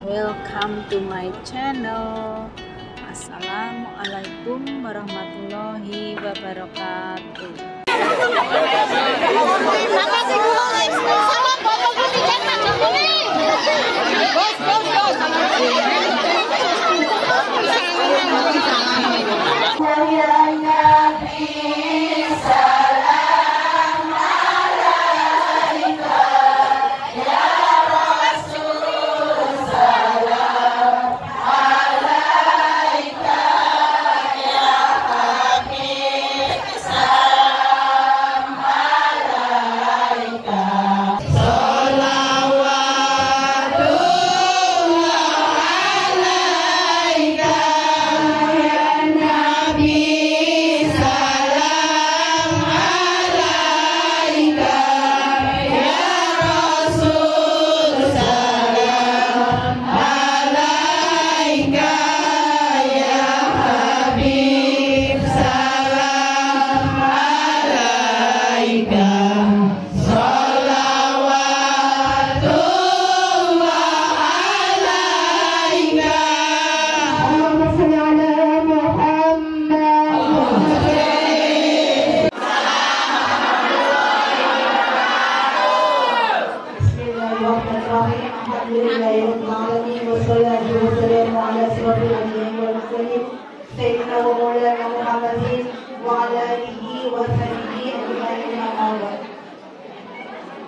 Welcome to my channel. Assalamualaikum warahmatullahi wabarakatuh.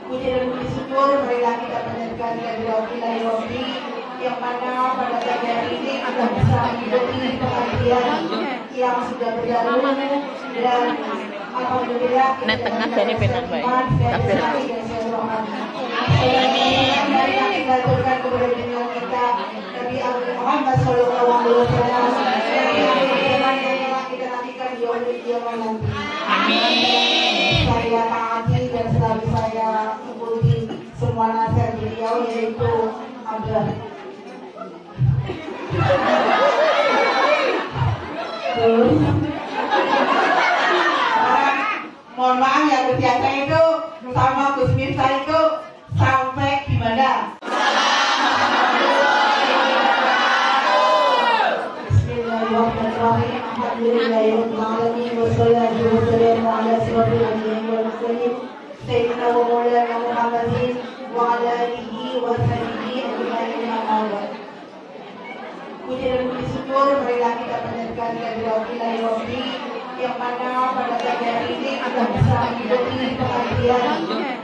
Puji dan puji syukur marilah kita panjatkan kehadirat Robi yang mana pada pagi hari ini kita bisa mengikuti pengajian yang sudah berlalu dan alhamdulillah kita tengah dari penan baik. Marilah kita aturkan kepada junjungan kita Nabi Muhammad Sallallahu Alaihi Wasallam yang kita nantikan di yaumul qiyamah nanti. Amin. Saya taati dan selalu saya ikuti semua nasihat beliau yaitu ada. Mohon maaf ya biasa itu sama Gus Miftah itu sampai gimana? Bismillahirrahmanirrahim. Alhamdulillahirrahmanirrahim. Wassalatu wassalamu ala asyrofil anbiya'i wal mursalin sayyidina wa maulana Muhammadin wa ala alihi wa sahbihi ajma'in amma ba'd. Puji dan puji syukur marilah kita panjatkan kehadirat Robi yang mana pada pagi hari ini kita bisa mengikuti pengajian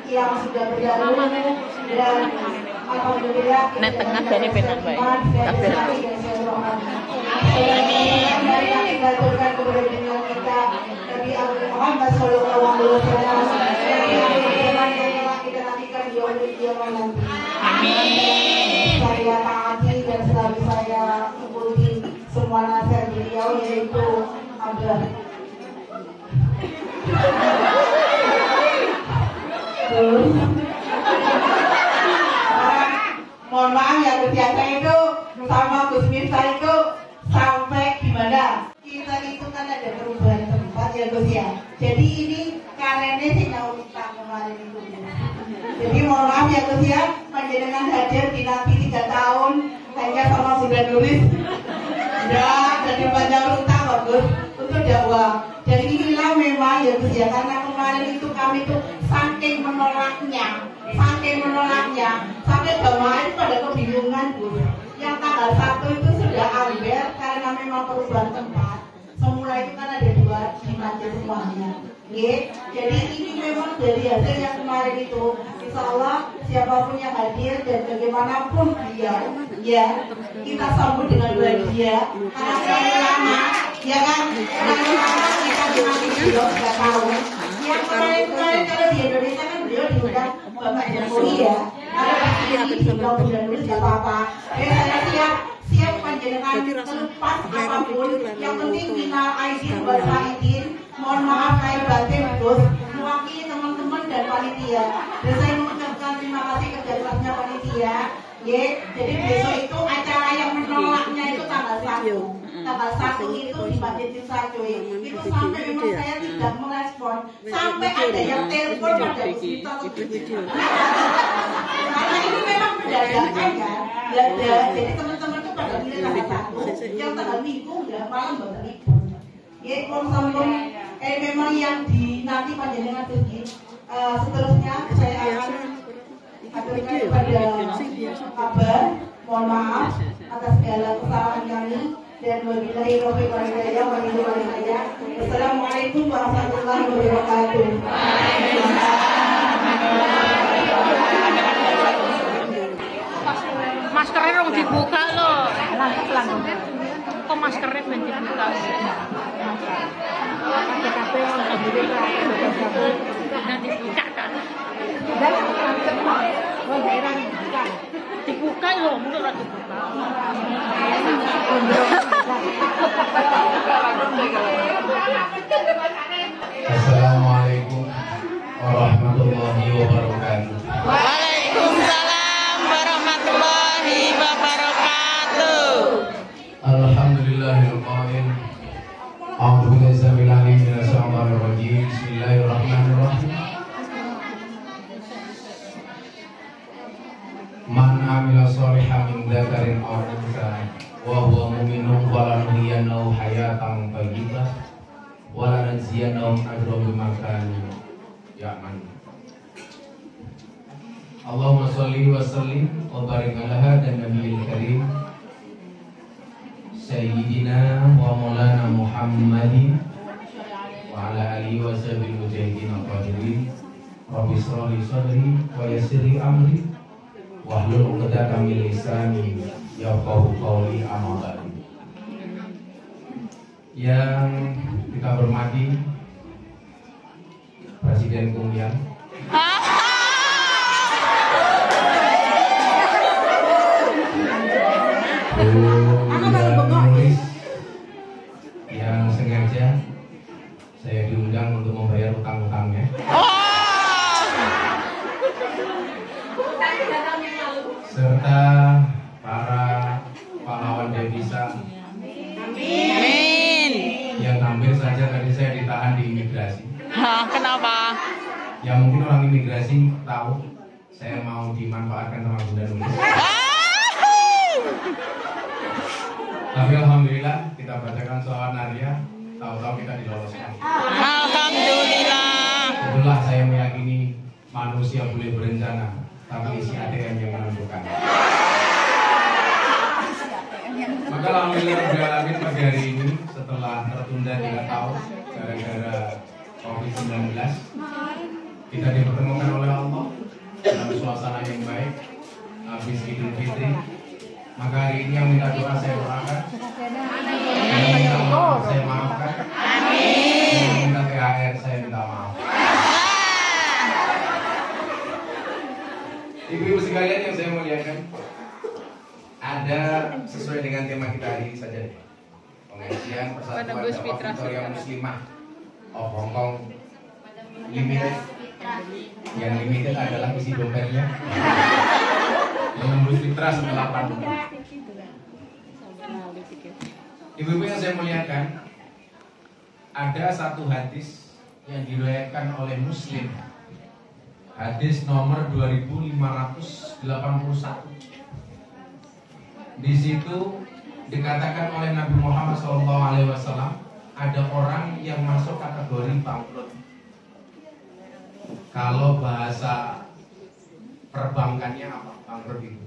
yang sudah berlalu dan alhamdulillah kita tengah dari penan baik. Marilah kita aturkan kepada junjungan kita Nabi Muhammad Sallallahu Alaihi Wasallam yang kita nantikan di yaumul qiyamah nanti. Amin. Saya taati dan selalu saya ikuti semua nasihat beliau yaitu ada. Mohon maaf ya biasa itu sama Gus Miftah itu sampai gimana? Kita itu kan ada perubahan tempat ya Gus ya. Jadi ini karenanya sih mau kita kemarin itu. Jadi mohon maaf ya Gus ya, panjenengan hadir di nanti 3 tahun hanya sama Bunda Nuris. Ya, jadi panjang utang Gus untuk Jawa. Jadi inilah memang ya Gus ya, karena kemarin itu kami tuh saking menolaknya sampai jamaah itu pada kebingungan Gus. Yang tanggal 1 itu sudah ambil karena memang perubahan tempat. Semula itu kan ada 2 di masjid semuanya. Jadi ini memang dari hasil yang kemarin itu, insya Allah siapapun yang hadir dan bagaimanapun dia, ya kita sambut dengan bahagia. Karena sekali lama, ya kan? Sekali lama kita dinanti beliau 3 tahun. Yang kemarin kalau di Indonesia kan beliau diundang Bapak Jokowi ya. Ada pasti kalau sudah nulis nggak apa-apa. Saya siap panjenengan terlepas apapun. Yang penting minal aidin wal faidin. Mohon maaf lahir batin Gus, mewakili teman-teman dan panitia. Dan saya mengucapkan terima kasih kerja kerasnya panitia. Jadi besok itu acara yang menolaknya itu tanggal 1. Tanggal 1 itu di Masjid Cisacuy itu sampai memang saya tidak merespon, sampai ada yang telepon pada kita karena ini memang berdadakan kan, jadi teman-teman tuh pada pilih tanggal 1 yang tanggal minggu udah malam baru libur. Ya sampun memang yang di nanti panjenengan pergi seterusnya saya akan aturkan kepada kabar, mohon maaf atas segala kesalahan kami dan wabillahi taufiq wal hidayah wa hidayah. Assalamualaikum warahmatullahi wabarakatuh. Maskernya dong dibuka loh. Kok maskernya ben dibuka? Nanti dibuka kan? Dibuka loh, mungkin lah dibuka. Assalamualaikum warahmatullahi wabarakatuh. Waalaikumsalam warahmatullahi wabarakatuh. Alhamdulillahil qail. A'udzu billahi samil alim minas syaitonir rajim. Bismillahirrahmanirrahim. Man amila sholihan min dzakarin aw unsa wa huwa mu'minun falanuhyiyannahu hayatan thayyibah wa lanajziyannahum ajrahum bima kanu ya'malun. Allahumma sholli wa sallim wa barik ala hadha nabiyil karim Sayyidina wa maulana Muhammadin wa ala alihi wa sahbihi mujahidin al-qadirin. Rabbi shrah li sadri wa yassir li amri wahlul 'uqdatam min lisani yafqahu qawli, amma ba'du. Yang kita hormati Presiden Kumyang, Nulis, yang sengaja saya diundang untuk membayar utang-utangnya, serta para pahlawan devisa yang hampir saja tadi saya ditahan di imigrasi. Kenapa? Ya mungkin orang imigrasi tahu saya mau dimanfaatkan sama Bunda Nulis. Tapi alhamdulillah kita bacakan soal Naria, tahu-tahu kita diloloskan. Alhamdulillah. Itulah saya meyakini manusia boleh berencana, tapi isi ATM yang menentukan. Maka alhamdulillah Rabbil Alamin pagi hari ini setelah tertunda 3 tahun gara-gara COVID-19, kita dipertemukan oleh Allah dalam suasana yang baik habis Idul Fitri. Maka hari ini yang minta doa saya doakan, yang minta maaf saya maafkan, yang minta THR saya minta maaf. Ibu-ibu sekalian yang saya muliakan, ada sesuai dengan tema kita hari ini saja, pengajian Persatuan Dakwah Victoria Muslimah of Hong Kong Limited. Yang limited adalah isi dompetnya, menembus fitrah setelah pandemi. Ibu-ibu yang saya muliakan, ada satu hadis yang diriwayatkan oleh Muslim, hadis nomor 2581. Di situ dikatakan oleh Nabi Muhammad SAW, ada orang yang masuk kategori bangkrut. Kalau bahasa perbankannya apa? Bangkrut itu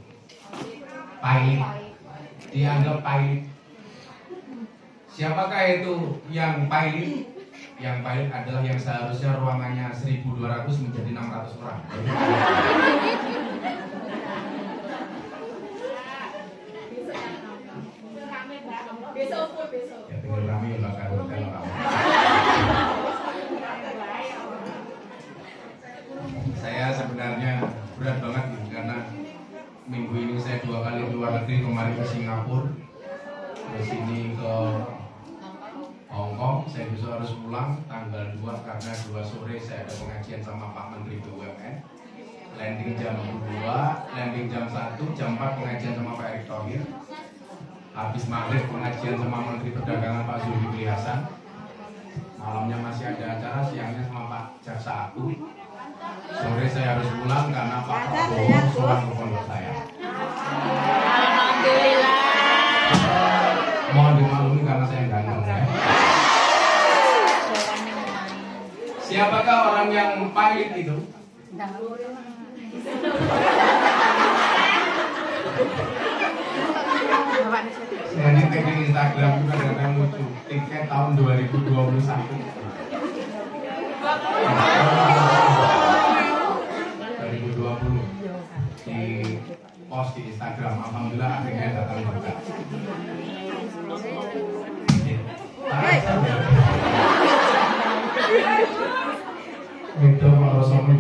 pailit, dianggap pailit. Siapakah itu yang pailit? Yang pailit adalah yang seharusnya ruangannya 1.200 menjadi 600 orang. Ya tinggal kami yang bakal hotel orang. Saya sebenarnya berat banget gitu, karena minggu ini saya 2 kali keluar negeri, kemarin ke Singapura, terus ini ke Hong Kong. Saya besok harus pulang tanggal 2 karena 2 sore saya ada pengajian sama Pak Menteri BUMN. Landing jam 2, landing jam 1, jam 4 pengajian sama Pak Erick Thohir. habis maghrib pengajian sama Menteri Perdagangan Pak Zulkifli Hasan. Malamnya masih ada acara, siangnya sama Pak Jaksa Agung. Sore saya harus pulang karena Pak Prabowo surat ke pondok saya. Alhamdulillah. Mohon dimaklumi karena saya ganteng ya. Siapakah orang yang pahit itu? Saya ini tag di Instagram juga ada yang lucu. Tiket tahun 2021. 2020 di post di Instagram. Alhamdulillah akhirnya datang juga. Itu kalau sama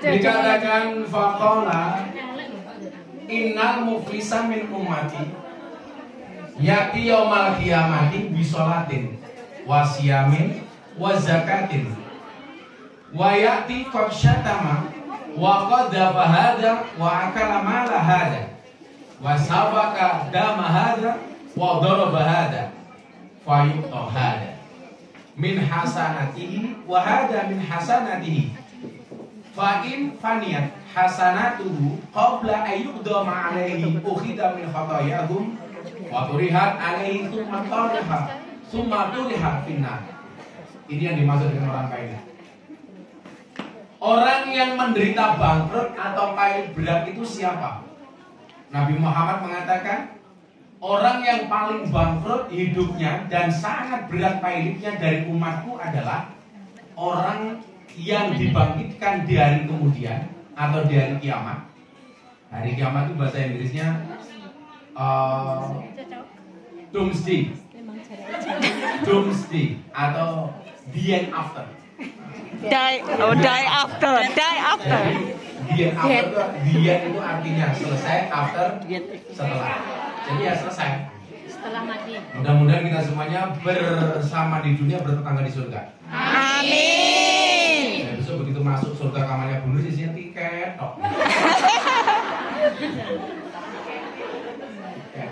dikatakan faqala innal muflisa min ummati yati yaumal qiyamati bi sholatin wa siyamin wa zakatin wa yati qad syatama wa qadhafa hada wa akala mala hada wa sabaka dama hada wa daraba hada fa yuqta hada min hasanatihi wa hada min hasanatihi fa in faniyat hasanatuhu qabla ayyuqdama alaihi ukhida min khatayahum wa turihat alaihi thumma turihat finnar. Ini yang dimaksud dengan orang kaya. Orang yang menderita bangkrut atau kaya berat itu siapa? Nabi Muhammad mengatakan orang yang paling bangkrut hidupnya dan sangat berat pahitnya dari umatku adalah orang yang dibangkitkan di hari kemudian atau di hari kiamat. Hari kiamat itu bahasa Inggrisnya doomsday. Doomsday atau the end after. Die after. Jadi, the end after the end itu artinya selesai, after setelah. Jadi ya selesai. Setelah mati. Mudah-mudahan kita semuanya bersama di dunia bertetangga di surga. Amin. Ya, besok begitu masuk surga kamarnya bunur isinya tiket tok. Ya.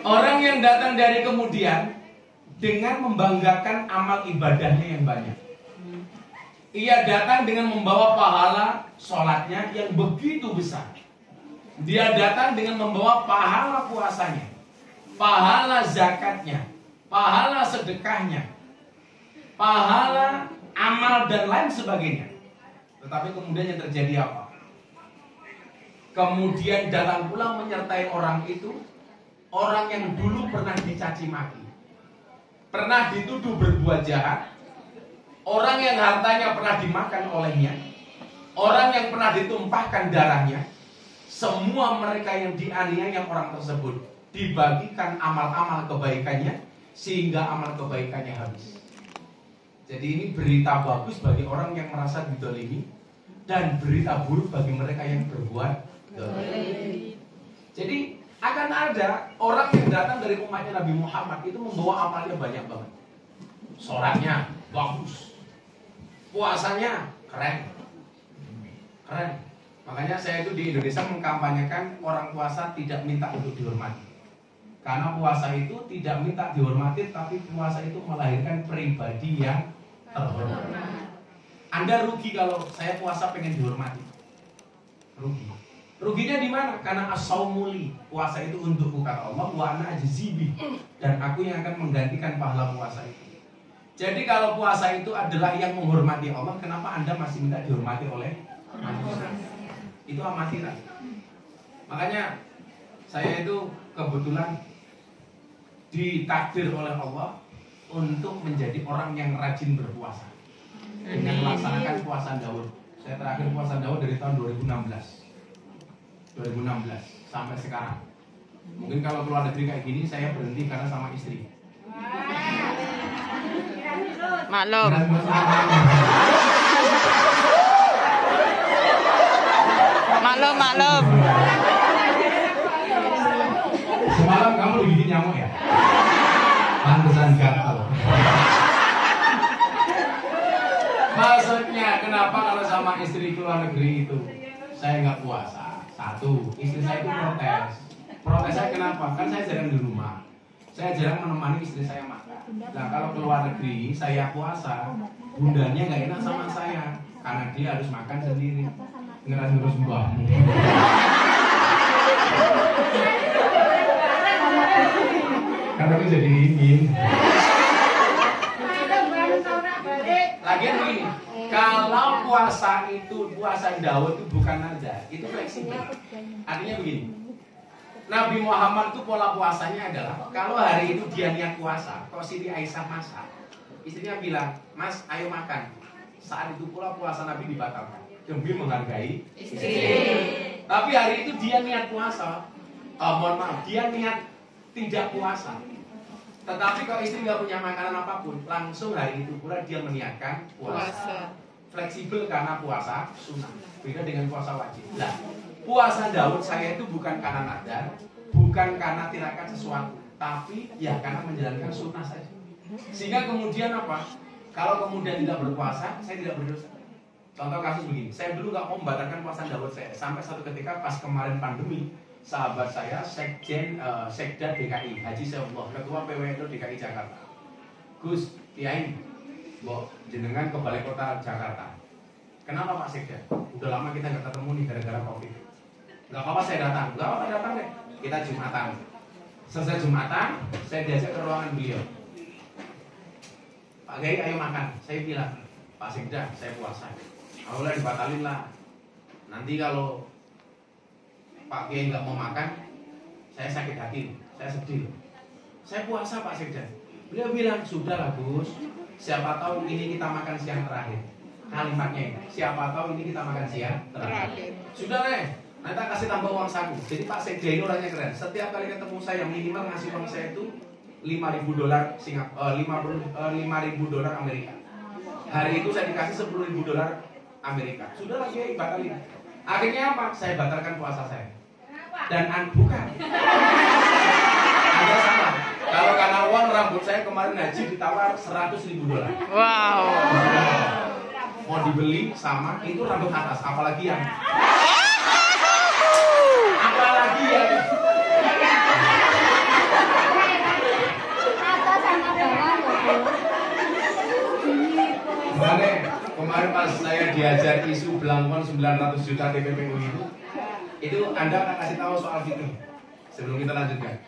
Orang yang datang dari kemudian dengan membanggakan amal ibadahnya yang banyak. Ia datang dengan membawa pahala sholatnya yang begitu besar. Dia datang dengan membawa pahala puasanya, pahala zakatnya, pahala sedekahnya, pahala amal dan lain sebagainya. Tetapi kemudian yang terjadi apa? Kemudian datang pula menyertai orang itu orang yang dulu pernah dicaci maki, pernah dituduh berbuat jahat, orang yang hartanya pernah dimakan olehnya, orang yang pernah ditumpahkan darahnya. Semua mereka yang dianiaya orang tersebut dibagikan amal-amal kebaikannya sehingga amal kebaikannya habis. Jadi ini berita bagus bagi orang yang merasa didolimi dan berita buruk bagi mereka yang berbuat dolimi. Jadi akan ada orang yang datang dari umatnya Nabi Muhammad itu membawa amalnya banyak banget. Sholatnya bagus, puasanya keren. Makanya saya itu di Indonesia mengkampanyekan orang puasa tidak minta untuk dihormati. Karena puasa itu tidak minta dihormati, tapi puasa itu melahirkan pribadi yang terhormat. Anda rugi kalau saya puasa pengen dihormati. Rugi. Ruginya di mana? Karena as-saumuli, puasa itu untukku kata Allah, wa ana ajzibi, dan aku yang akan menggantikan pahala puasa itu. Jadi kalau puasa itu adalah yang menghormati Allah, kenapa Anda masih minta dihormati oleh manusia? Itu amatiran. Makanya saya itu kebetulan ditakdir oleh Allah untuk menjadi orang yang rajin berpuasa dengan melaksanakan puasa Daud. Saya terakhir puasa Daud dari tahun 2016 sampai sekarang. Mungkin kalau keluar negeri kayak gini saya berhenti karena sama istri. Maklum. Maklum. Semalam kamu digigit nyamuk ya? Pantesan gatal. Maksudnya kenapa kalau sama istri keluar negeri itu saya nggak puasa. Satu, istri saya itu protes. Protes saya kenapa? Kan saya jarang di rumah. Saya jarang menemani istri saya makan. Nah kalau keluar negeri, saya puasa, bundanya nggak enak sama saya. Karena dia harus makan sendiri. Ngeras-ngerus mbahmu. Karena aku jadi ingin. Lagian begini, kalau puasa itu, puasa Daud itu bukan nazar, itu fleksibel. Artinya begini, Nabi Muhammad itu pola puasanya adalah kalau hari itu dia niat puasa, kok Siti Aisyah masak, istrinya bilang, Mas ayo makan. Saat itu pula puasa Nabi dibatalkan demi menghargai istri. Tapi hari itu dia niat puasa, mohon maaf, dia niat tidak puasa. Tetapi kalau istri nggak punya makanan apapun, langsung hari itu pula dia meniatkan puasa. Fleksibel karena puasa sunnah, beda dengan puasa wajib. Nah, puasa Daud saya itu bukan karena nazar, bukan karena tirakat sesuatu, tapi ya karena menjalankan sunnah saja. Sehingga kemudian apa? Kalau kemudian tidak berpuasa, saya tidak berdosa. Contoh kasus begini, saya dulu nggak mau membatalkan puasa Daud saya, sampai satu ketika pas kemarin pandemi, sahabat saya Sekda DKI Haji Syaullah, ketua PWNU DKI Jakarta. Gus, kiai, mbok jenengan ke balai kota Jakarta. Kenapa Pak Sekda? Udah lama kita nggak ketemu nih gara-gara COVID. Nggak apa-apa saya datang, nggak apa-apa datang deh. Kita Jumatan. Selesai Jumatan, saya diajak ke ruangan beliau. Pak Kiai ayo makan. Saya bilang, Pak Sekda, saya puasa. Awalnya dibatalin lah. Nanti kalau Pak Kiai nggak mau makan, saya sakit hati, saya sedih. Saya puasa Pak Sekda. Beliau bilang, sudah lah Gus, siapa tahu ini kita makan siang terakhir. Kalimatnya ini, siapa tahu ini kita makan siang terakhir. Sudah deh, nanti kasih tambah uang saku. Jadi Pak Sekda ini orangnya keren. Setiap kali ketemu saya minimal ngasih uang saya itu $5.000 Singapura, $5.000 Amerika. Hari itu saya dikasih $10.000 Amerika. Sudah lah Kiai batalin. Akhirnya apa? Saya batalkan puasa saya. Dan bukan. Anda salah. Kalau karena uang rambut saya kemarin haji ditawar $100.000. Wow. Mau dibeli sama itu rambut atas, apalagi yang kemarin pas saya diajar isu belangkon 900 juta TPPU itu Anda akan kasih tahu soal itu sebelum kita lanjutkan.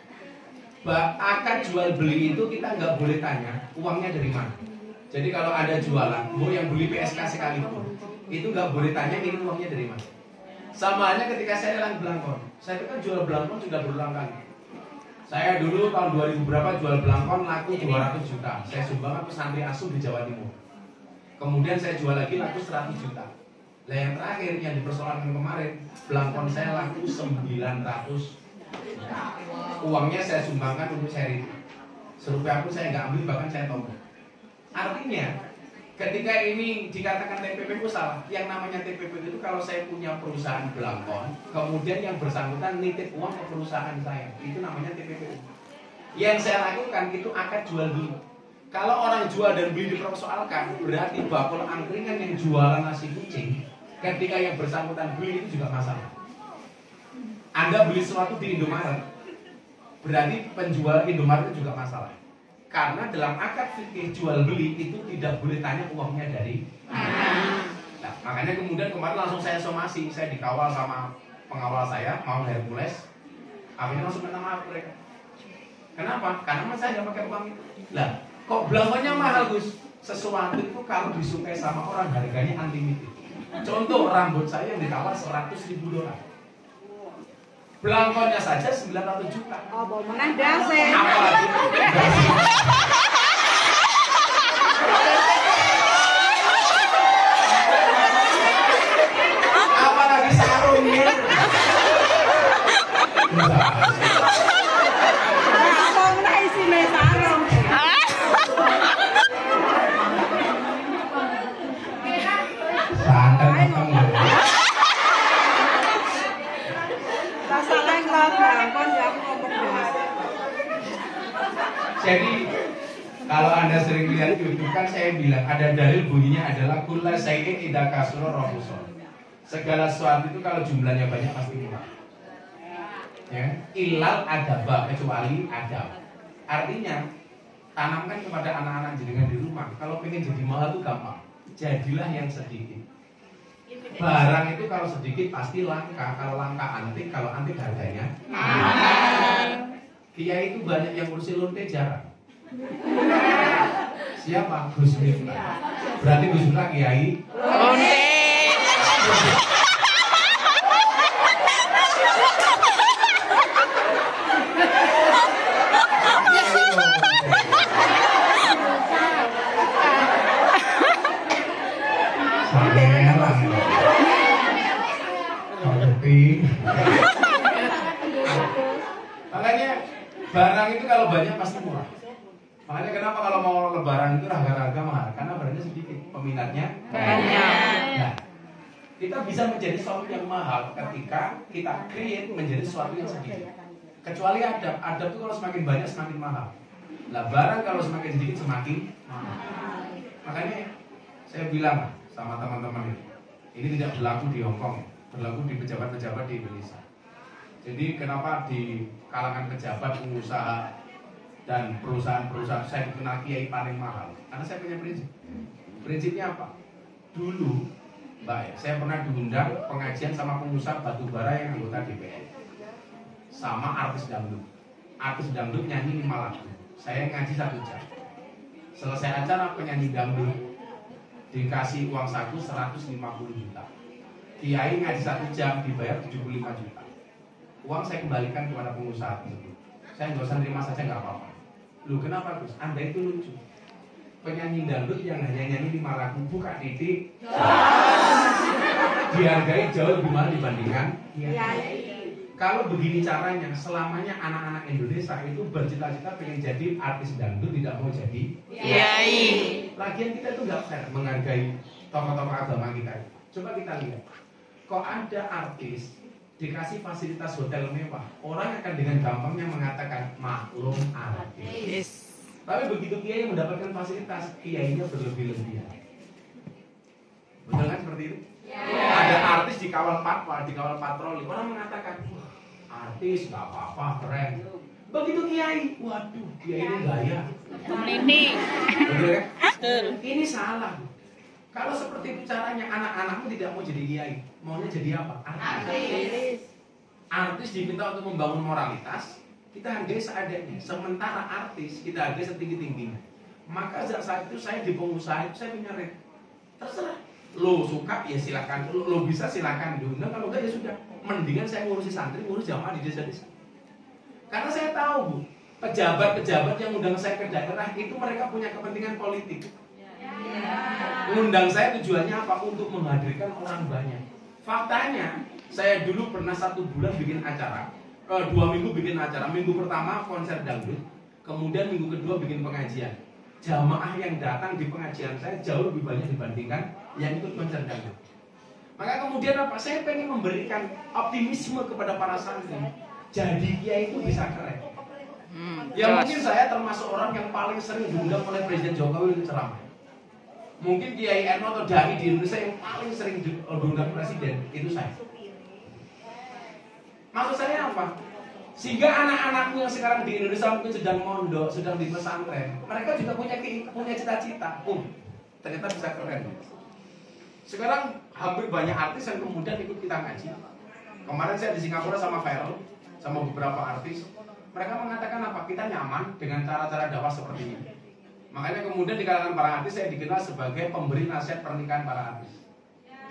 Akad jual beli itu kita nggak boleh tanya uangnya dari mana. Jadi kalau ada jualan, mau yang beli PSK sekalipun, itu nggak boleh tanya ini uangnya dari mana. Sama halnya ketika saya lelang belangkon, saya kan jual belangkon sudah berulang kali. Saya dulu tahun 2000 berapa jual belangkon laku 200 juta. Saya sumbangkan ke santri asuh di Jawa Timur. Kemudian saya jual lagi laku 100 juta. Nah yang terakhir yang dipersoalkan kemarin, belangkon saya laku 900 juta. Uangnya saya sumbangkan untuk seri. Serupiah pun saya nggak ambil, bahkan saya tombol. Artinya ketika ini dikatakan TPPU salah, yang namanya TPPU itu kalau saya punya perusahaan belangkon, kemudian yang bersangkutan nitip uang ke perusahaan saya, itu namanya TPPU. Yang saya lakukan itu akad jual beli. Kalau orang jual dan beli dipersoalkan, berarti bakul angkringan yang jualan nasi kucing, ketika yang bersangkutan beli itu juga masalah. Anda beli sesuatu di Indomaret, berarti penjual Indomaret itu juga masalah. Karena dalam akad fikih jual beli itu tidak boleh tanya uangnya dari mana. Nah, makanya kemudian kemarin langsung saya somasi, saya dikawal sama pengawal saya, mau Hercules. Akhirnya langsung minta maaf mereka. Kenapa? Karena saya nggak pakai uang itu. Lah, kok belangkonnya mahal Gus? Sesuatu itu kalau disukai sama orang harganya unlimited. Contoh rambut saya yang ditawar $100.000. Belangkonnya saja 900 juta. Oh, mau menang dase. Apalagi apalagi sarungnya. Apa menang isine sarung? Santai kamu. Jadi kalau Anda sering lihat YouTube kan saya bilang ada dalil bunyinya adalah kulla sayin idza kasura rahusul. Segala sesuatu itu kalau jumlahnya banyak pasti murah. Ya, ilal adaba, kecuali adab. Artinya tanamkan kepada anak-anak jenengan di rumah. Kalau pengen jadi mahal itu gampang. Jadilah yang sedikit. Barang itu kalau sedikit pasti langka. Kalau langka antik, kalau antik harganya mahal. Kiai itu banyak yang kursi lonte jarang. Siapa? Gus Miftah. Berarti Gus Miftah kiai lonte. Makanya barang itu kalau banyak pasti murah. Makanya kenapa kalau mau lebaran itu harga-harga mahal? Karena barangnya sedikit, peminatnya banyak. Nah, kita bisa menjadi sesuatu yang mahal ketika kita create menjadi sesuatu yang sedikit. Kecuali adab itu kalau semakin banyak semakin mahal. Nah, barang kalau semakin sedikit semakin mahal. Makanya saya bilang sama teman-teman ini tidak berlaku di Hongkong, berlaku di pejabat-pejabat di Indonesia. Jadi kenapa di kalangan pejabat, pengusaha dan perusahaan-perusahaan saya dikenal kiai paling mahal? Karena saya punya prinsip. Prinsipnya apa? Dulu, Mbak, saya pernah diundang pengajian sama pengusaha batubara yang anggota DPR, sama artis dangdut. Artis dangdut nyanyi 5 lagu. Saya ngaji 1 jam. Selesai acara penyanyi dangdut dikasih uang saku 150 juta. Kiai ngaji 1 jam dibayar 75 juta. Uang saya kembalikan kepada pengusaha tersebut. Saya nggak usah terima saja nggak apa-apa. Lu kenapa Gus? Anda itu lucu. Penyanyi dangdut yang hanya nyanyi 5 lagu buka titik dihargai jauh lebih mahal dibandingkan Kalau begini caranya, selamanya anak-anak Indonesia itu bercita-cita pengen jadi artis dangdut, tidak mau jadi kiai. Lagian kita itu nggak fair menghargai tokoh-tokoh agama kita. Coba kita lihat, kok ada artis dikasih fasilitas hotel mewah, orang akan dengan gampangnya mengatakan maklum artis. Tapi begitu kiai mendapatkan fasilitas, kiainya berlebih-lebihan. Betul kan seperti itu? Ada artis dikawal patwa, dikawal patroli, orang mengatakan artis nggak apa-apa, keren. Begitu kiai, waduh, kiai ini gaya. Ini. Betul kan? Betul. Ini salah. Kalau seperti itu caranya, anak-anakmu tidak mau jadi kiai, maunya jadi apa? Artis. Artis diminta untuk membangun moralitas, kita hargai seadanya. Sementara artis kita hargai setinggi-tingginya. Maka saat itu saya di pengusaha itu saya punya rate. Terserah. Lo suka ya silakan, lo bisa silakan diundang, kalau enggak ya sudah. Mendingan saya ngurusi santri, ngurus jamaah di desa-desa. Karena saya tahu Bu, pejabat-pejabat yang undang saya ke daerah itu mereka punya kepentingan politik. Undang saya tujuannya apa? Untuk menghadirkan orang banyak. Faktanya, saya dulu pernah 1 bulan bikin acara, 2 minggu bikin acara. Minggu pertama konser dangdut, kemudian minggu kedua bikin pengajian. Jamaah yang datang di pengajian saya jauh lebih banyak dibandingkan yang ikut konser dangdut. Maka kemudian apa? Saya pengen memberikan optimisme kepada para santri. Jadi kiai itu bisa keren. Ya mungkin saya termasuk orang yang paling sering diundang oleh Presiden Jokowi untuk ceramah. Mungkin Kiai Eno atau Dai di Indonesia yang paling sering diundang Presiden itu saya. Maksud saya apa? Sehingga anak-anakmu yang sekarang di Indonesia mungkin sedang mondok, sedang di pesantren, mereka juga punya cita-cita. Ternyata bisa keren. Sekarang hampir banyak artis yang kemudian ikut kita ngaji. Kemarin saya di Singapura sama Viral, sama beberapa artis. Mereka mengatakan apa? Kita nyaman dengan cara-cara dakwah seperti ini. Makanya kemudian di kalangan para artis saya dikenal sebagai pemberi nasihat pernikahan para artis.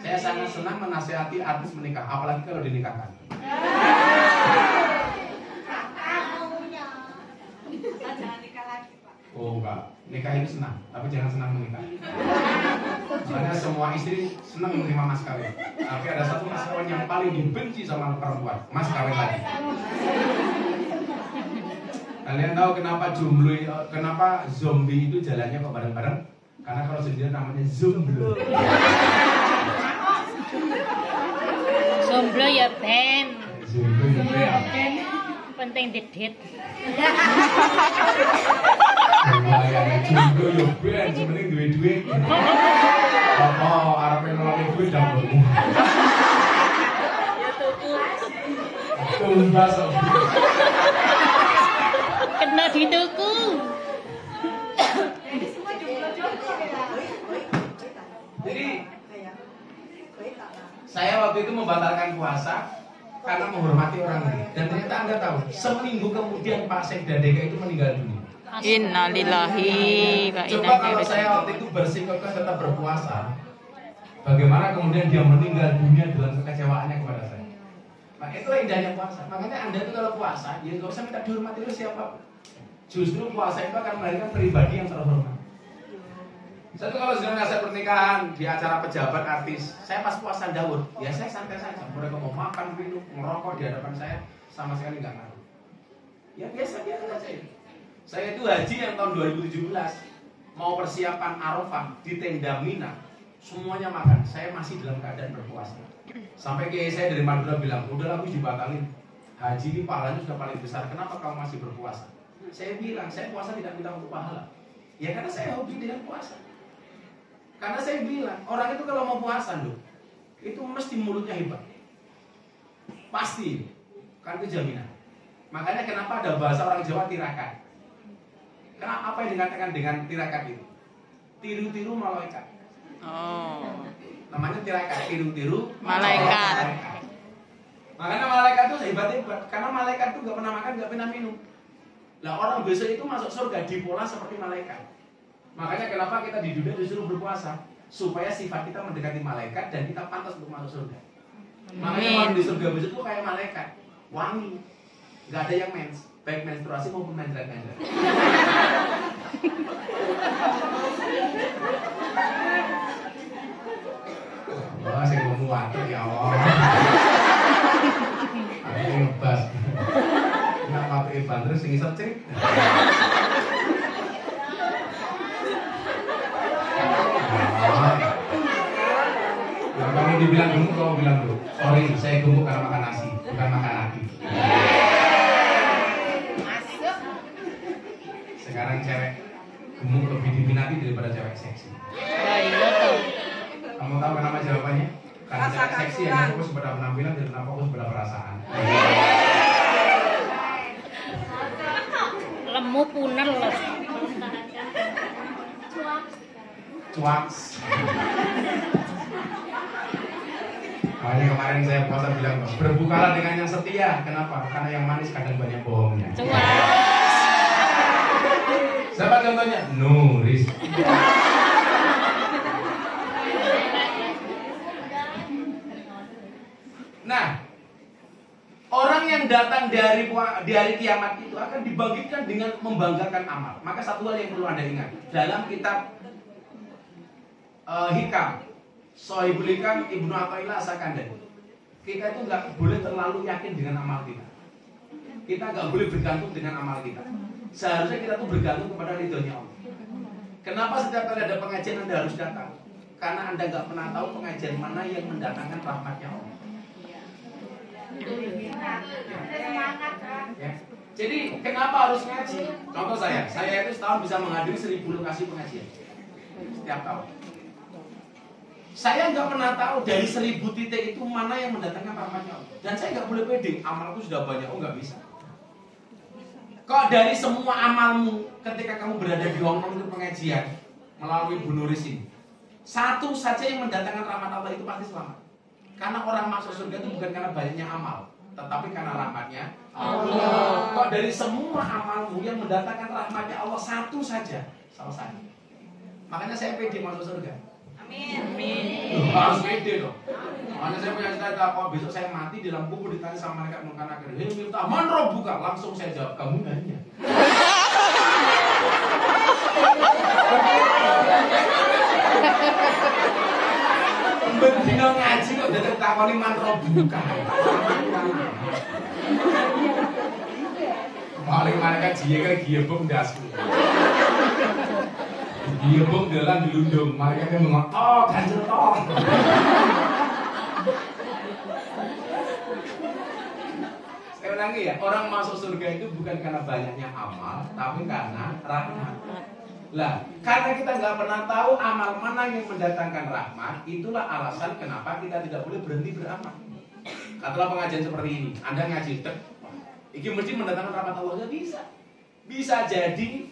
Saya sangat senang menasihati artis menikah, apalagi kalau dinikahkan. Oh enggak, nikah itu senang, tapi jangan senang menikah. Makanya semua istri senang menerima mas kawin. Tapi ada satu mas kawin yang paling dibenci sama perempuan, mas kawin lagi. Kalian tahu kenapa zombie itu jalannya kok bareng-bareng? Karena kalau sendirian namanya zomblo. Jomblo ya Ben. Zomblo ya Ben. Penting didit. Bayangnya jomblo ya Ben, sebenarnya duit-duit. Apa arep nolongi duit dong. tumbas. Kena dituku. Jadi saya waktu itu membatalkan puasa karena menghormati orang lain. Dan ternyata Anda tahu, seminggu kemudian Pak Sekda DKI itu meninggal dunia. Innalillahi wa inna Coba kalau ilaihi saya waktu itu bersikukuh tetap berpuasa, bagaimana kemudian dia meninggal dunia dengan kekecewaannya kepada saya. Nah itulah indahnya puasa. Makanya Anda itu kalau puasa, ya nggak usah minta dihormati oleh siapa. Justru puasa itu akan melahirkan pribadi yang terhormat. Satu kalau sedang nasihat pernikahan di acara pejabat artis, saya pas puasa Daud, ya saya santai saja. Mereka mau makan, minum, ngerokok di hadapan saya, sama sekali nggak ngaruh. Ya biasa-biasa saja itu. Saya itu haji yang tahun 2017 mau persiapan Arafah di tenda Mina, semuanya makan. Saya masih dalam keadaan berpuasa. Sampai kiai saya dari Madura bilang, udah aku dibatalin. Haji ini pahalanya sudah paling besar. Kenapa kamu masih berpuasa? Saya bilang, saya puasa tidak minta untuk pahala. Ya karena saya hobi dengan puasa. Karena saya bilang, orang itu kalau mau puasa loh, itu mesti mulutnya hebat. Pasti. Kan itu jaminan. Makanya kenapa ada bahasa orang Jawa tirakat. Kenapa apa yang dikatakan dengan tirakat itu? Tiru-tiru malaikat. Oh. Namanya tirakat, tiru-tiru Malaikat. Makanya malaikat itu hebat-hebat. Karena malaikat itu nggak pernah makan, nggak pernah minum. Lah orang besok itu masuk surga dipola seperti malaikat. Makanya kenapa kita di dunia disuruh berpuasa, supaya sifat kita mendekati malaikat dan kita pantas untuk masuk surga. Makanya orang di surga besok itu kayak malaikat, wangi, nggak ada yang mens, baik menstruasi maupun mencret-mencret. Wah, saya mau muatir ya Allah. Aku ngebas. Nggak pakai ban terus sing isep cek. Kalau kamu dibilang gemuk, kamu bilang dulu. Sorry, saya gemuk karena makan nasi, bukan makan nasi. Sekarang cewek gemuk lebih diminati daripada cewek seksi. Iya tuh. Kamu tahu kenapa jawabannya? Karena cewek seksi hanya fokus pada penampilan dan tanpa fokus pada perasaan. Lemu puner loh. Cuaks. Makanya kemarin saya puasa bilang, berbukalah dengan yang setia. Kenapa? Karena yang manis kadang banyak bohongnya. Siapa contohnya? Nuris. Nah, orang yang datang di hari kiamat itu akan dibangkitkan dengan membanggakan amal. Maka satu hal yang perlu Anda ingat, dalam kitab Hikam, Sohibul Hikam Ibnu Athaillah As-Sakandari, kita itu nggak boleh terlalu yakin dengan amal kita. Kita nggak boleh bergantung dengan amal kita. Seharusnya kita tuh bergantung kepada ridhonya Allah. Kenapa setiap kali ada pengajian Anda harus datang? Karena Anda nggak pernah tahu pengajian mana yang mendatangkan rahmatnya Allah. Ya. Jadi kenapa harus ngaji? Contoh saya itu setahun bisa menghadiri 1000 lokasi pengajian setiap tahun. Saya nggak pernah tahu dari 1000 titik itu mana yang mendatangkan rahmatnya Allah. Dan saya nggak boleh pede, amalku sudah banyak, nggak bisa. Kok dari semua amalmu ketika kamu berada di Hongkong itu pengajian melalui Bu Nuris ini, satu saja yang mendatangkan rahmat Allah itu pasti selamat. Karena orang masuk surga itu bukan karena banyaknya amal, tetapi karena rahmatnya Allah. Kok dari semua amalmu yang mendatangkan rahmatnya Allah satu saja selesai. Makanya saya pede masuk surga. Amin. Harus pede dong. Makanya saya punya cita-cita, kalau besok saya mati di dalam kubur ditanya sama malaikat munkar nakir, "Hei minta man rabbuka?" Langsung saya jawab, "Kamu nanya." Bendino ngaji kok udah takoni man rabbuka. Paling malaikat jiye kan giebong dasku. Giebong dalan dilundung, malaikatnya ngomong, "Oh, ganjel toh." Saya ulangi ya, orang masuk surga itu bukan karena banyaknya amal, tapi karena rahmat. Lah, karena kita nggak pernah tahu amal mana yang mendatangkan rahmat, itulah alasan kenapa kita tidak boleh berhenti beramal. Katalah pengajian seperti ini, Anda ngaji dek, ini mesti mendatangkan rahmat Allah. Nggak bisa. Bisa jadi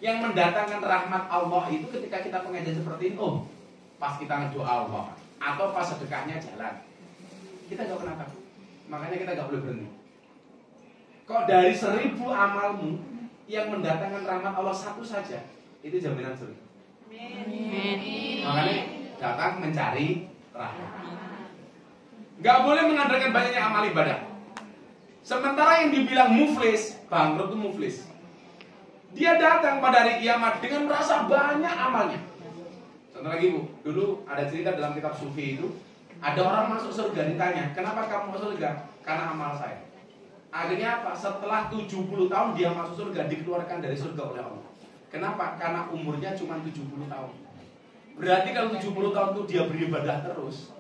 yang mendatangkan rahmat Allah itu ketika kita pengajian seperti ini, oh pas kita ngedoa Allah atau pas sedekahnya jalan, kita nggak pernah tahu. Makanya kita nggak boleh berhenti. Kok dari 1000 amalmu yang mendatangkan rahmat Allah satu saja, itu jaminan surga. Makanya datang mencari rahmat. Nggak boleh mengandalkan banyaknya amal ibadah. Sementara yang dibilang muflis, bangkrut itu muflis. Dia datang pada hari kiamat dengan merasa banyak amalnya. Contoh lagi Bu, dulu ada cerita dalam kitab Sufi itu, ada orang masuk surga ditanya, kenapa kamu masuk surga? Karena amal saya. Akhirnya apa? Setelah 70 tahun dia masuk surga, dikeluarkan dari surga oleh Allah. Kenapa? Karena umurnya cuma 70 tahun. Berarti kalau 70 tahun itu dia beribadah terus,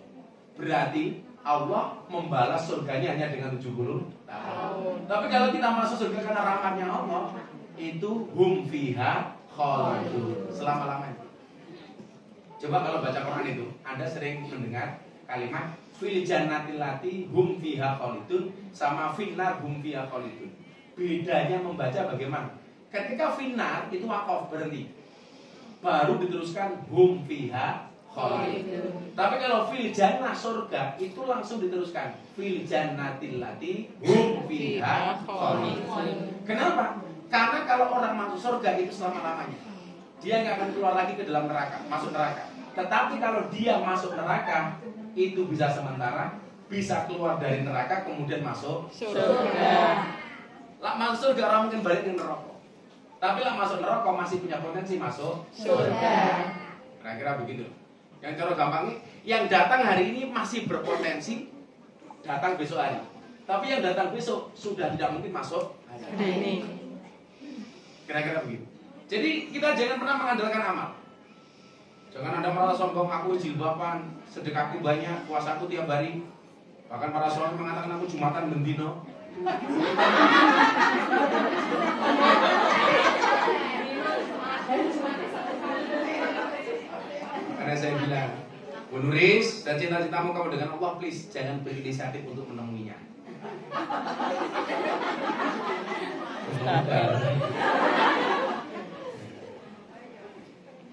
berarti Allah membalas surganya hanya dengan 70 tahun. Tapi kalau kita masuk surga karena rahmatnya Allah, itu hum fiha khalidun, selama-lamanya. Coba kalau baca Quran itu, Anda sering mendengar kalimat fil jannatil lati hum fiha khalidun sama finnar hum fiha khalidun. Bedanya membaca bagaimana? Ketika finnar itu wakaf, berhenti. Baru diteruskan hum fiha khalidun. Tapi kalau fil jannah surga itu langsung diteruskan fil jannatil lati hum fiha khalidun. Kenapa? Karena kalau orang masuk surga itu selama-lamanya, dia nggak akan keluar lagi ke dalam neraka, masuk neraka. Tetapi kalau dia masuk neraka, itu bisa sementara, bisa keluar dari neraka kemudian masuk surga. Lah masuk surga orang mungkin balik ke neraka. Tapi lah masuk neraka masih punya potensi masuk surga. Kira-kira begitu. Yang cara gampang, yang datang hari ini masih berpotensi datang besok hari. Tapi yang datang besok sudah tidak mungkin masuk hari ini. Kira-kira begitu. Jadi kita jangan pernah mengandalkan amal. Jangan Anda merasa sombong, aku jilbaban, sedekahku banyak, puasaku tiap hari. Bahkan para suami mengatakan aku Jumatan bendino. Karena saya bilang, Bu Nuris, dan cita-citamu kamu dengan Allah, please jangan berinisiatif untuk menemuinya.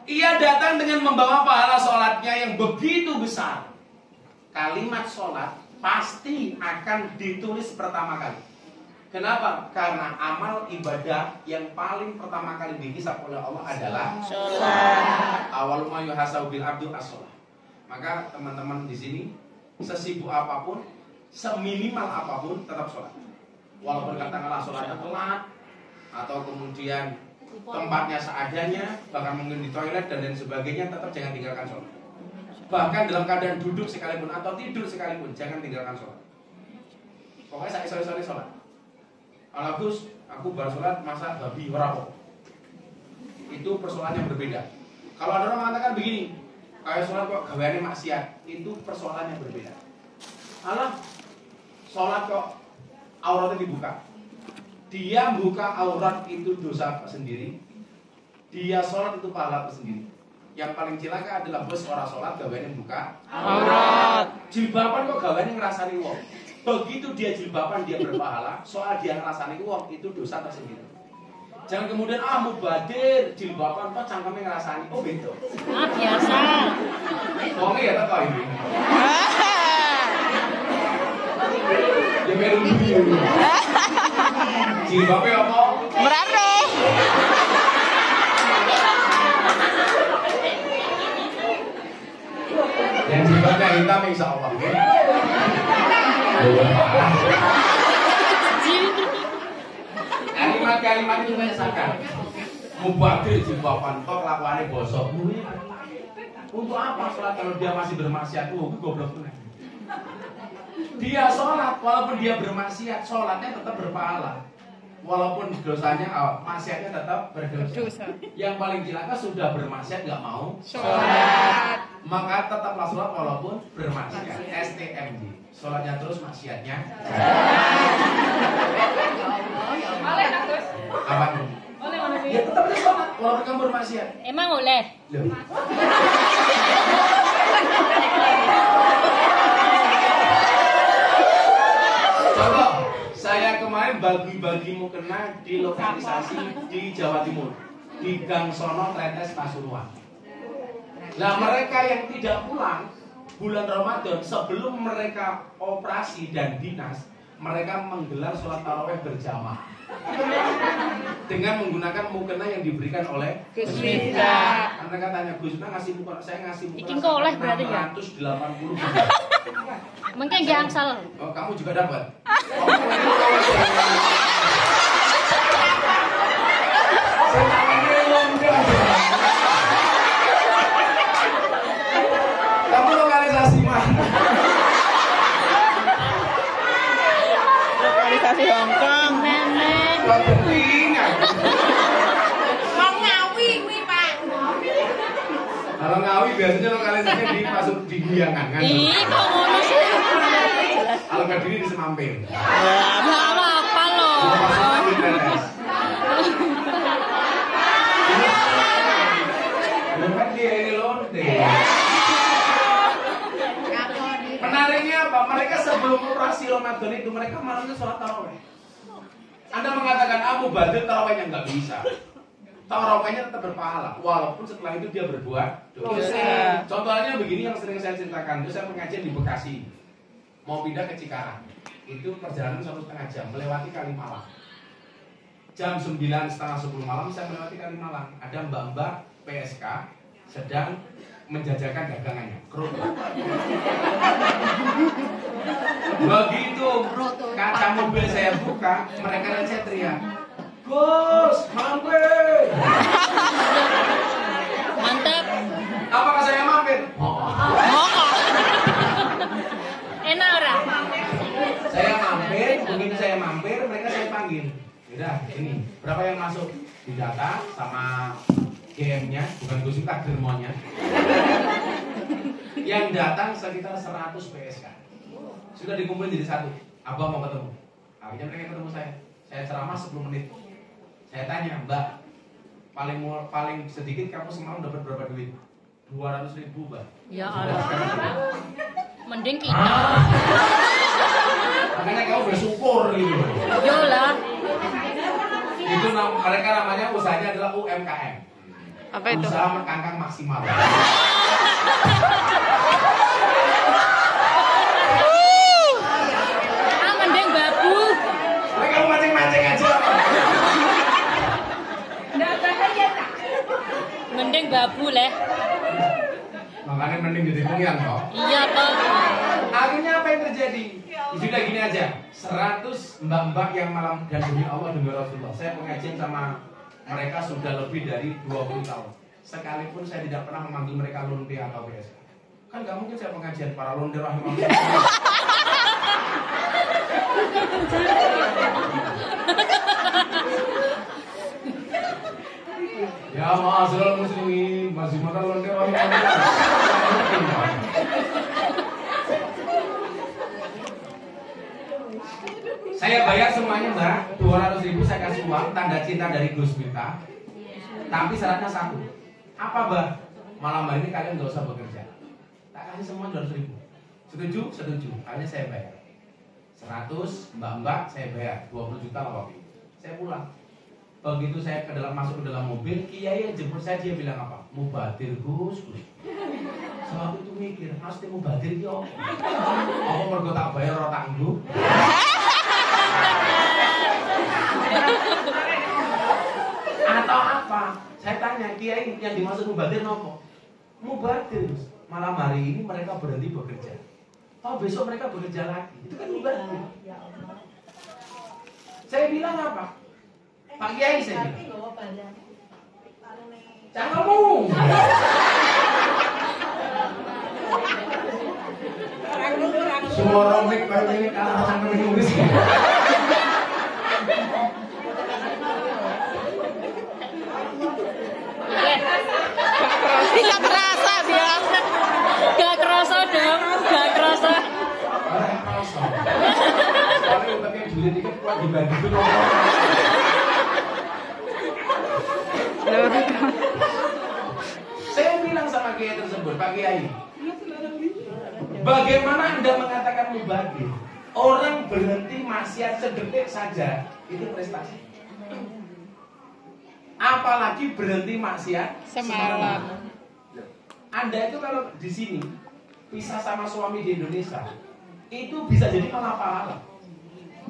Ia datang dengan membawa pahala sholatnya yang begitu besar. Kalimat sholat pasti akan ditulis pertama kali. Kenapa? Karena amal ibadah yang paling pertama kali dihisab oleh Allah adalah sholat. Awwalu ma yuhasabu bil abdu as-sholat. Maka teman-teman di sini, sesibuk apapun, seminimal apapun, tetap sholat. Walaupun katakanlah sholatnya telat, atau kemudian tempatnya seadanya, bahkan mungkin di toilet dan lain sebagainya, tetap jangan tinggalkan sholat. Bahkan dalam keadaan duduk sekalipun atau tidur sekalipun, jangan tinggalkan sholat. Pokoknya saya sore-sore sholat. Kalau Gus, aku baru sholat masa babi warapo. Itu persoalan yang berbeda. Kalau ada orang mengatakan begini, kayak sholat kok gaweane maksiat, itu persoalan yang berbeda. Alah, sholat kok auratnya dibuka. Dia buka aurat itu dosa sendiri. Dia sholat itu pahala sendiri. Yang paling cilaka adalah bos orang sholat gaweane buka aurat. Jilbaban kok gaweane ngrasani wong. Begitu dia jilbaban dia berpahala, soal dia ngrasani wong itu dosa tersendiri. Jangan kemudian mubadir jilbaban kok cangkeme ngrasani. Oh gitu. Biasa. Wonge ya tak ini. Ya melu dulu. Jilbabe apa? Merare. Yang jilbabnya hitam insyaallah. Kalimat-kalimat itu saya sadar. Mubadir jilbaban kok kelakuannya bosok. Untuk apa sholat kalau dia masih bermaksiat? Goblok tuh. Dia sholat walaupun dia bermaksiat, sholatnya tetap berpahala. Walaupun dosanya, maksiatnya tetap berdosa. Yang paling cilaka sudah bermaksiat nggak mau sholat, maka tetaplah sholat walaupun bermaksiat. STMJ, sholatnya terus, maksiatnya. Apa tuh? Ya tetap sholat walaupun kamu bermaksiat. Emang boleh? Contoh, saya kemarin bagi-bagi mukena di lokalisasi di Jawa Timur, di Gang Sono, Tretes, Pasuruan. Nah, mereka yang tidak pulang bulan Ramadan sebelum mereka operasi dan dinas, mereka menggelar sholat taraweh berjamaah dengan menggunakan mukena yang diberikan oleh Gus Miftah. Mereka tanya, Gus Miftah ngasih mukena, saya ngasih mukena Iki kok oleh berarti ya? 680. Mungkin dia angsal. Oh, kamu juga dapat? Kamu lokalisasi mana? Lokalisasi Hongkong. Nenek. Mau Ngawi kuwi, Pak. Kalau Ngawi biasanya lokalisasinya di masuk di Guyangan kan? Ih, kok ngono sih? Kalau Kediri di Semampir. Enggak apa-apa loh. Di Tretes. Bukan dia ini lonte. Menariknya apa? Mereka sebelum operasi Ramadan itu mereka malamnya sholat taraweh. Anda mengatakan aku badil tarawehnya nggak bisa. Tarawehnya tetap berpahala, walaupun setelah itu dia berbuat dosa. Contohnya begini yang sering saya ceritakan, itu saya pengajian di Bekasi, mau pindah ke Cikarang, itu perjalanan 1,5 jam melewati Kalimalang. Jam 9:30 malam saya melewati Kalimalang. Ada mbak-mbak PSK sedang menjajakan dagangannya, kerupuk. Begitu kaca mobil saya buka, mereka langsung teriak, Gus, mampir. Mantap. Apakah saya mampir? Enak ora? Saya mampir, begitu saya mampir, mereka saya panggil. Udah, ini berapa yang masuk? Didata sama GM-nya, bukan Gus Miftah, germonya. Yang datang sekitar 100 PSK. Sudah dikumpulin jadi satu. Abang mau ketemu. Akhirnya mereka ketemu saya. Saya ceramah 10 menit. Saya tanya, Mbak, paling sedikit kamu semalam dapat berapa duit? 200.000, Mbak. Ya Allah. Mending kita. Makanya kamu bersyukur gitu. Yolah. Itu mereka namanya usahanya adalah UMKM. Apa itu? Usaha mengkangkang maksimal. Mending babu. Mereka kamu mancing-mancing aja. Mending babu leh. Makanya mending jadi pengian kok. Iya toh. Akhirnya apa yang terjadi? Sudah gini aja, 100 mbak-mbak yang malam dan demi Allah demi Rasulullah. Saya pengajian sama mereka sudah lebih dari 20 tahun. Sekalipun saya tidak pernah memanggil mereka lonte atau PSK. Kan gak mungkin saya pengajian para lonte rahimahullah. Ya ma'asyiral muslimin, masih makan lonte rahimahullah. Saya bayar semuanya Mbak, 200.000 saya kasih uang tanda cinta dari Gus Miftah. Tapi syaratnya satu. Apa Mbak? Malam hari ini kalian nggak usah bekerja. Tak kasih semua 200.000. Setuju? Setuju. Akhirnya saya bayar 100, mbak-mbak saya bayar 20 juta lah waktu itu. Saya pulang. Begitu saya masuk ke dalam mobil, kiai yang jemput saya, dia bilang apa? Mubadir Gus. Sebab itu mikir, pasti mubadir yo. Apa mergo tak bayar ora tak nggo? Atau apa? Saya tanya, kiai yang dimaksud mubadir nopo? Mubadir. Malam hari ini mereka berhenti bekerja. Oh besok mereka bekerja lagi. Itu kan mubadir. Saya bilang apa? Pak Kiai saya bilang. Jangan ngomong. Semua orang mik kayak ini kalah sama Inggris. Tidak terasa dia. Gak kerasa dong, gak kerasa. Soalnya utaknya Juliet itu kuat dibagi itu. Saya bilang sama Kiai tersebut, Pak Kiai, bagaimana Anda mengatakan mubagir? Orang berhenti maksiat sedetik saja itu prestasi. Apalagi berhenti maksiat Semalam. Anda itu kalau di sini pisah sama suami di Indonesia, itu bisa jadi malah pahala.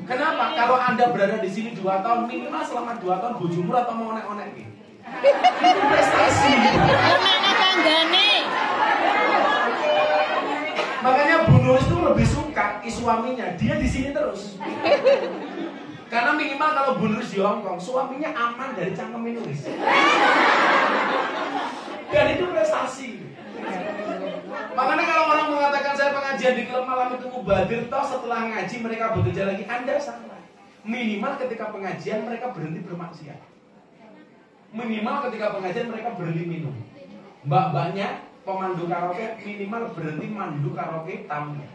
Kenapa? Kalau Anda berada di sini 2 tahun, minimal selama 2 tahun bujumur atau mau onek-onek gitu. Itu prestasi. Mana tanggane? Makanya Bu Nuris itu lebih suka suaminya dia di sini terus. Karena minimal kalau Bu Nuris di Hongkong, suaminya aman dari cangkem Nuris. Dan itu prestasi. Makanya kalau orang mengatakan saya pengajian di klub malam itu mubadir, toh setelah ngaji mereka bekerja lagi, Anda salah. Minimal ketika pengajian mereka berhenti bermaksiat. Minimal ketika pengajian mereka berhenti minum. Mbak-mbaknya pemandu karaoke minimal berhenti mandu karaoke tamunya.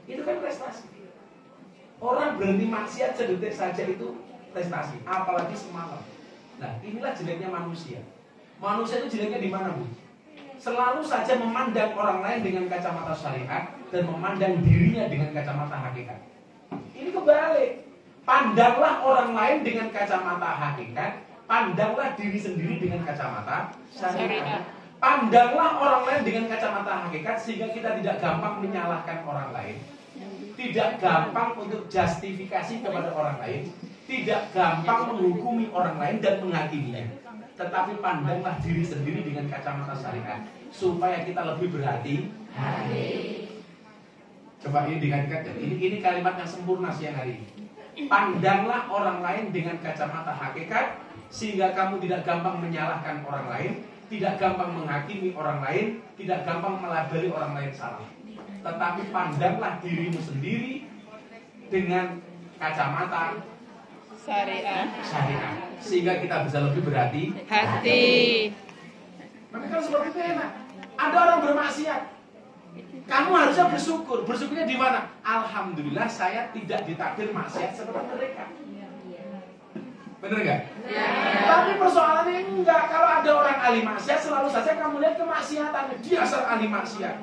Itu kan prestasi. Orang berhenti maksiat sedetik saja itu prestasi, apalagi semalam. Nah, inilah jeleknya manusia. Manusia itu jeleknya di mana, Bu? Selalu saja memandang orang lain dengan kacamata syariat dan memandang dirinya dengan kacamata hakikat. Ini kebalik. Pandanglah orang lain dengan kacamata hakikat, pandanglah diri sendiri dengan kacamata syariat. Pandanglah orang lain dengan kacamata hakikat sehingga kita tidak gampang menyalahkan orang lain, tidak gampang untuk justifikasi kepada orang lain, tidak gampang menghukumi orang lain dan menghakiminya. Tetapi pandanglah diri sendiri dengan kacamata syariat supaya kita lebih berhati-hati. Coba ini dikatakan, ini kalimat yang sempurna siang hari ini. Pandanglah orang lain dengan kacamata hakikat sehingga kamu tidak gampang menyalahkan orang lain, tidak gampang menghakimi orang lain, tidak gampang melabeli orang lain salah. Tetapi pandanglah dirimu sendiri dengan kacamata Syariah. Sehingga kita bisa lebih berhati-hati. Maka kalau seperti itu enak. Ada orang bermaksiat, kamu harusnya bersyukur. Bersyukurnya di mana? Alhamdulillah saya tidak ditakdir maksiat seperti mereka. Bener nggak? Ya. Tapi persoalannya enggak. Kalau ada orang ahli maksiat, selalu saja kamu lihat kemaksiatannya. Dia asal ahli maksiat.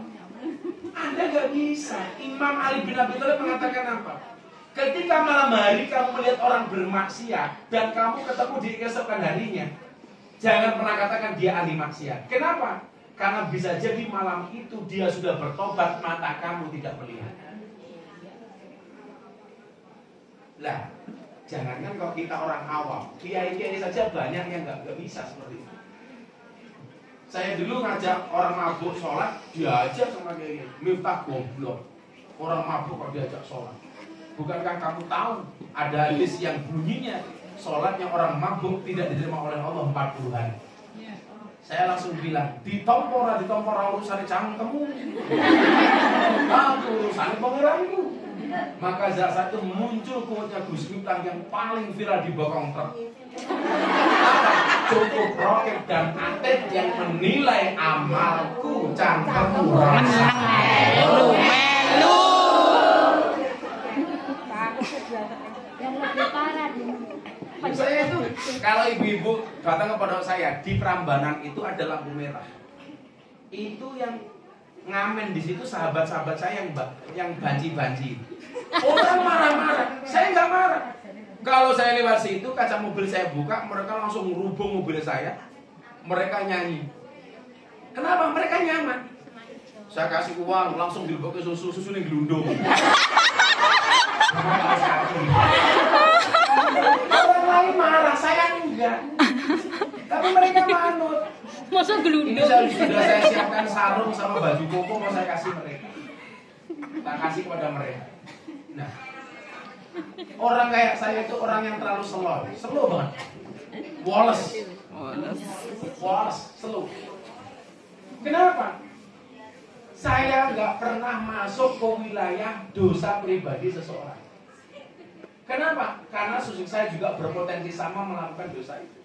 Anda nggak bisa. Imam Ali bin Abi Thalib mengatakan apa? Ketika malam hari kamu melihat orang bermaksiat dan kamu ketemu di keesokan harinya, jangan pernah katakan dia ahli maksiat. Kenapa? Karena bisa jadi malam itu dia sudah bertobat, mata kamu tidak melihat. Lah, jangankan kalau kita orang awam, kiai-kiai saja banyak yang nggak bisa seperti itu. Saya dulu ngajak orang mabuk sholat, diajak sama kiai, Miftah goblok. Orang mabuk kok diajak sholat. Bukankah kamu tahu ada hadis yang bunyinya sholatnya orang mabuk tidak diterima oleh Allah 40 hari. Saya langsung bilang, ditompor urusan cangkemmu. Urusan pengiranmu. Maka saat itu muncul quote-nya Gus Miftah yang paling viral di bokong truk. Cukup roket dan atlet yang menilai amalku cangkemmu rasa Melu. Yang lebih parah Saya itu kalau ibu-ibu datang kepada saya di Prambanan itu ada lampu merah. Itu yang ngamen di situ sahabat-sahabat saya yang banci-banci. Orang marah-marah, saya nggak marah. Kalau saya lewat situ, kaca mobil saya buka, mereka langsung ngerubung mobil saya. Mereka nyanyi. Kenapa? Mereka nyaman. Saya kasih uang, langsung dilebok ke susu yang gelundung. Orang lain marah, saya enggak. Tapi mereka manut. Masa gelundung? Ini sudah saya siapkan sarung sama baju koko mau saya kasih mereka. Tak kasih kepada mereka. Nah, orang kayak saya itu orang yang terlalu slow banget. Woles, slow. Kenapa? Saya nggak pernah masuk ke wilayah dosa pribadi seseorang. Kenapa? Karena saya juga berpotensi sama melakukan dosa itu.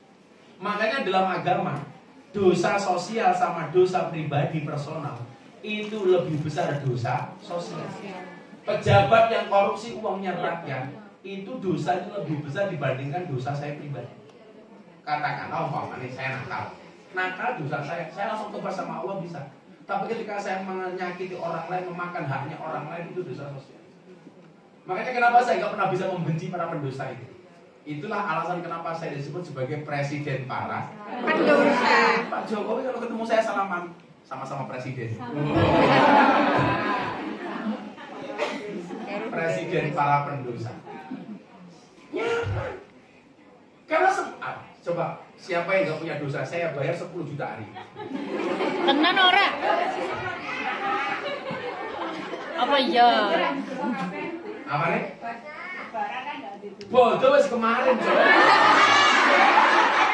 Makanya dalam agama, dosa sosial sama dosa pribadi personal itu lebih besar dosa sosial. Pejabat yang korupsi uangnya rakyat itu dosanya lebih besar dibandingkan dosa saya pribadi. Katakanlah umpamanya saya nakal dosa saya langsung tobat sama Allah bisa. Tapi ketika saya menyakiti orang lain, memakan haknya orang lain itu dosa sosial. Makanya kenapa saya nggak pernah bisa membenci para pendosa itu. Itulah alasan kenapa saya disebut sebagai presiden para pendosa. Pak Jokowi kalau ketemu saya salaman, sama-sama presiden. Presiden para pendosa. Ya. Karena coba siapa yang nggak punya dosa, saya bayar 10 juta hari. Tenan ora? Apa iya? Apa nih? Bodoh wis kemarin.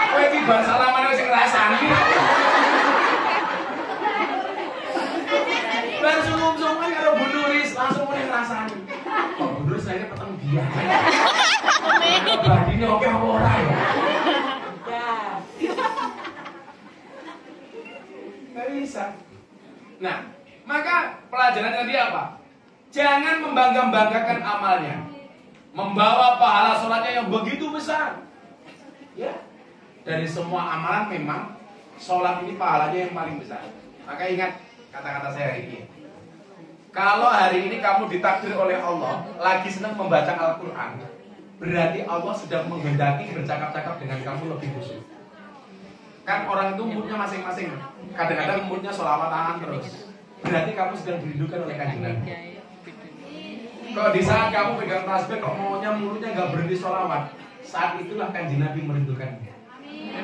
Kowe iki bar salaman wis ngrasani. Bar sungguh-sungguh karo Bu Nuris langsung mulai ngrasani. Kok Bu Nuris lainnya peteng dia. Badine oke apa ora ya? Nggak bisa. Nah, maka pelajaran tadi apa? Jangan membangga-banggakan amalnya. Membawa pahala sholatnya yang begitu besar. Ya. Dari semua amalan memang sholat ini pahalanya yang paling besar. Maka ingat kata-kata saya hari ini. Kalau hari ini kamu ditakdir oleh Allah lagi senang membaca Al-Quran, berarti Allah sedang menghendaki bercakap-cakap dengan kamu lebih khusyuk. Kan orang itu moodnya masing-masing. Kadang-kadang moodnya sholawatan terus. Berarti kamu sedang dirindukan oleh Kanjeng Nabi. Kalau di saat kamu pegang tasbih kok maunya mulutnya nggak berhenti sholawat, saat itulah Kanjeng Nabi merindukannya.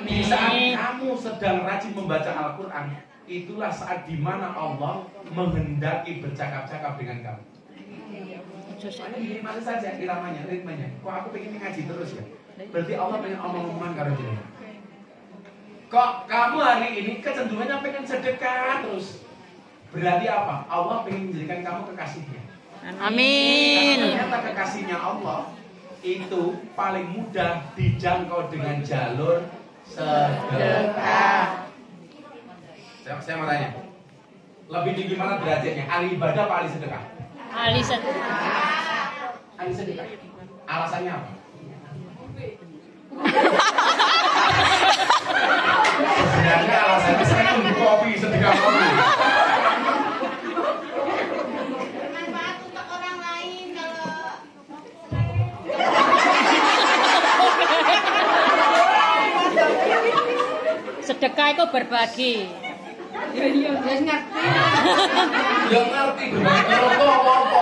Di saat kamu sedang rajin membaca Al-Quran, itulah saat dimana Allah menghendaki bercakap-cakap dengan kamu. Gimana saja iramanya, ritmenya. Kok aku pengen ngaji terus ya? Berarti Allah pengen omong-omongan karo jenengan. Kok kamu hari ini kecenderungannya pengen sedekah terus? Berarti apa? Allah pengen menjadikan kamu kekasihnya. Amin. Karena ternyata kekasihnya Allah itu paling mudah dijangkau dengan jalur sedekah. Saya mau tanya, lebih tinggi mana derajatnya? Ahli ibadah apa ahli sedekah? Ahli sedekah. Ahli sedekah. Alasannya apa? Sebenarnya alasannya saya tunggu kopi, sedekah kopi. Bermanfaat untuk orang lain kalau Sedekah itu berbagi. ya ngerti. Yang ngerti berbagi apa-apa.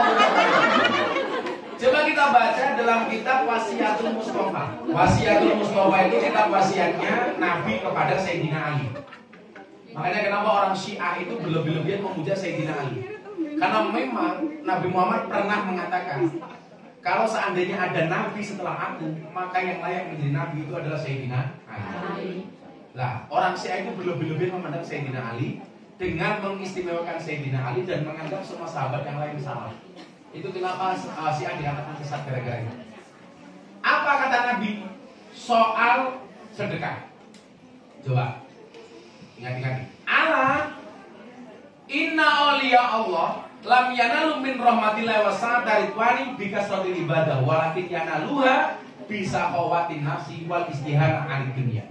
Coba kita baca dalam kitab Wasiatul Mustafa. Wasiatul Mustafa itu kitab wasiatnya Nabi kepada Sayyidina Ali. Makanya kenapa orang Syiah itu berlebih-lebihan memuja Sayyidina Ali? Karena memang Nabi Muhammad pernah mengatakan, kalau seandainya ada Nabi setelah aku, maka yang layak menjadi Nabi itu adalah Sayyidina Ali. Lah, orang Syiah itu berlebih-lebihan memandang Sayyidina Ali dengan mengistimewakan Sayyidina Ali dan menganggap semua sahabat yang lain salah. Itu kenapa Syiah dikatakan sesat gara-gara itu. Apa kata Nabi soal sedekah? Coba ingat-ingat. Ala inna awliya Allah lam yanalu min rahmatillahi wa sa'daritwani bikasratil ibadah walakin yanaluha bisa qawatin nafsi wal istihana anid dunia.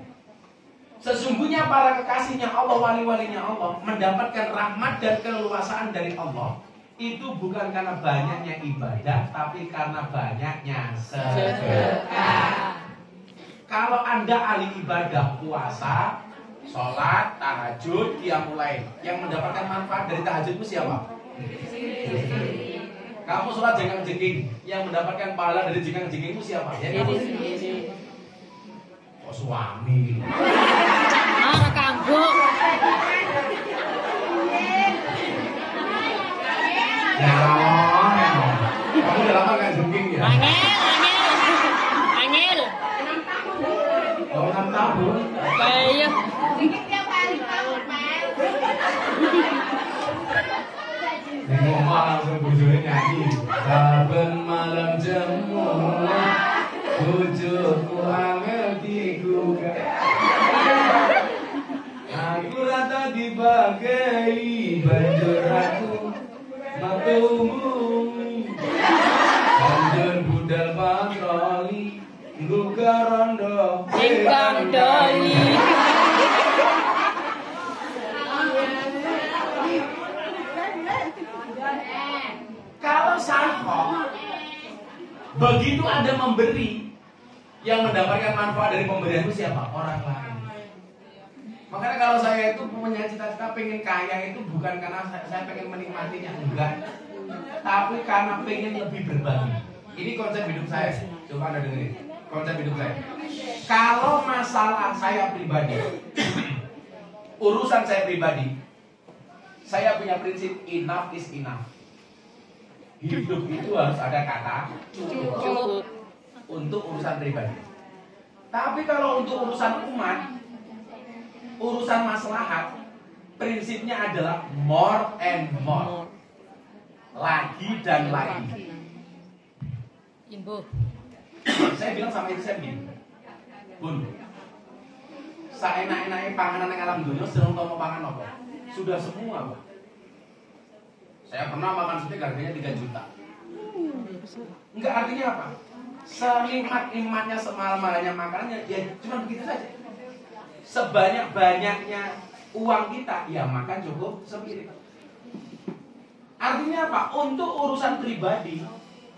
Sesungguhnya para kekasihnya Allah, wali-walinya Allah mendapatkan rahmat dan keleluasaan dari Allah. Itu bukan karena banyaknya ibadah, tapi karena banyaknya sedekah. Kalau Anda ahli ibadah puasa, sholat, tahajud, qiyamul lail, yang mendapatkan manfaat dari tahajud itu siapa? Kamu sholat jengkang-jengking, yang mendapatkan pahala dari jengkang-jengking itu siapa? Ya, kamu. Oh, suami. Ah, kambuk. Ya, kamu udah lama nggak jengking ya? Angel. Oh, 6 tahun. Kayak Dikit tiap hari kamu Pak. Di rumah langsung bujurnya nyanyi. Saben malam jemur, bujurku angel digugah. Aku rata dibagai banjur aku matumumi. Banjur budal patroli ngguga rondo ingkang doi. Kalau sangkok Begitu Anda memberi, yang mendapatkan manfaat dari pemberian itu siapa? Orang lain. Makanya kalau saya itu punya cita-cita pengen kaya itu bukan karena saya pengen menikmatinya, enggak. Tapi karena pengen lebih berbagi. Ini konsep hidup saya. Coba Anda dengerin. Konsep hidup saya. Kalau masalah saya pribadi, urusan saya pribadi, saya punya prinsip enough is enough. Hidup itu harus ada kata cukup untuk urusan pribadi. Tapi kalau untuk urusan umat, urusan maslahat, prinsipnya adalah more and more. Lagi dan lagi. Imbu. Saya bilang sama itu saya begini, Bun, saenak-enaknya panganan yang alam dunia sedang mau pangan apa? Sudah semua, Pak. Saya pernah makan steak harganya 3 juta. Enggak, artinya apa? Senikmat-nikmatnya, semalam-malamnya makanannya, ya cuma begitu saja. Sebanyak-banyaknya uang kita, ya makan cukup sepiring. Artinya apa? Untuk urusan pribadi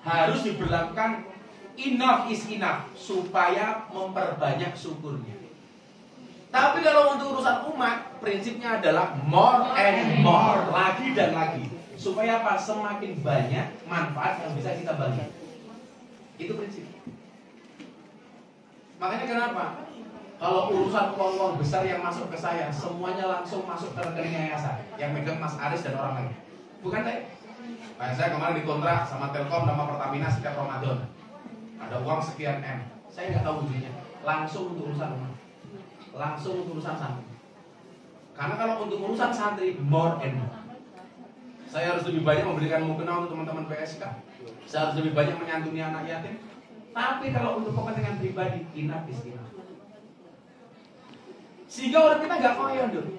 harus diberlakukan enough is enough supaya memperbanyak syukurnya. Tapi kalau untuk urusan umat, prinsipnya adalah more and more, lagi dan lagi. Supaya apa? Semakin banyak manfaat yang bisa kita bagi. Itu prinsip. Makanya kenapa? Kalau urusan uang-uang besar yang masuk ke saya, semuanya langsung masuk ke rekening yayasan. Yang megang Mas Aris dan orang lain. Bukan saya. Kayak saya kemarin dikontrak sama Telkom sama Pertamina setiap Ramadan. Ada uang sekian M. Saya nggak tahu wujudnya. Langsung untuk urusan umat. Langsung untuk urusan santri. Karena kalau untuk urusan santri, more and more. Saya harus lebih banyak memberikan mukena untuk teman-teman PSK. Saya harus lebih banyak menyantuni anak yatim. Tapi kalau untuk kepentingan pribadi, enough is enough. Sehingga orang kita nggak kaya dong.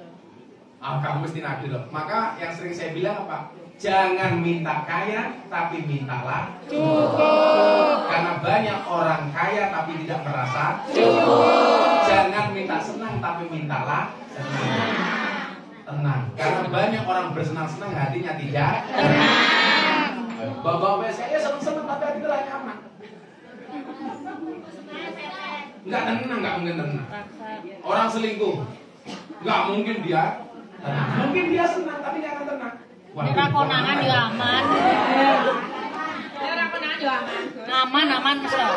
Kamu mesti nagih loh. Maka yang sering saya bilang apa? Jangan minta kaya, tapi mintalah cukup. Karena banyak orang kaya tapi tidak merasa cukup. Jangan minta senang, tapi mintalah tenang. Karena banyak orang bersenang-senang hatinya tidak tenang. Bapak-bapak saya senang-senang tapi hati tidak nyaman. Enggak tenang, enggak mungkin tenang. Orang selingkuh, enggak mungkin dia tenang. Mungkin dia senang tapi jangan tenang. Ora konangan yo aman. Ora konangan yo aman. Aman wis to.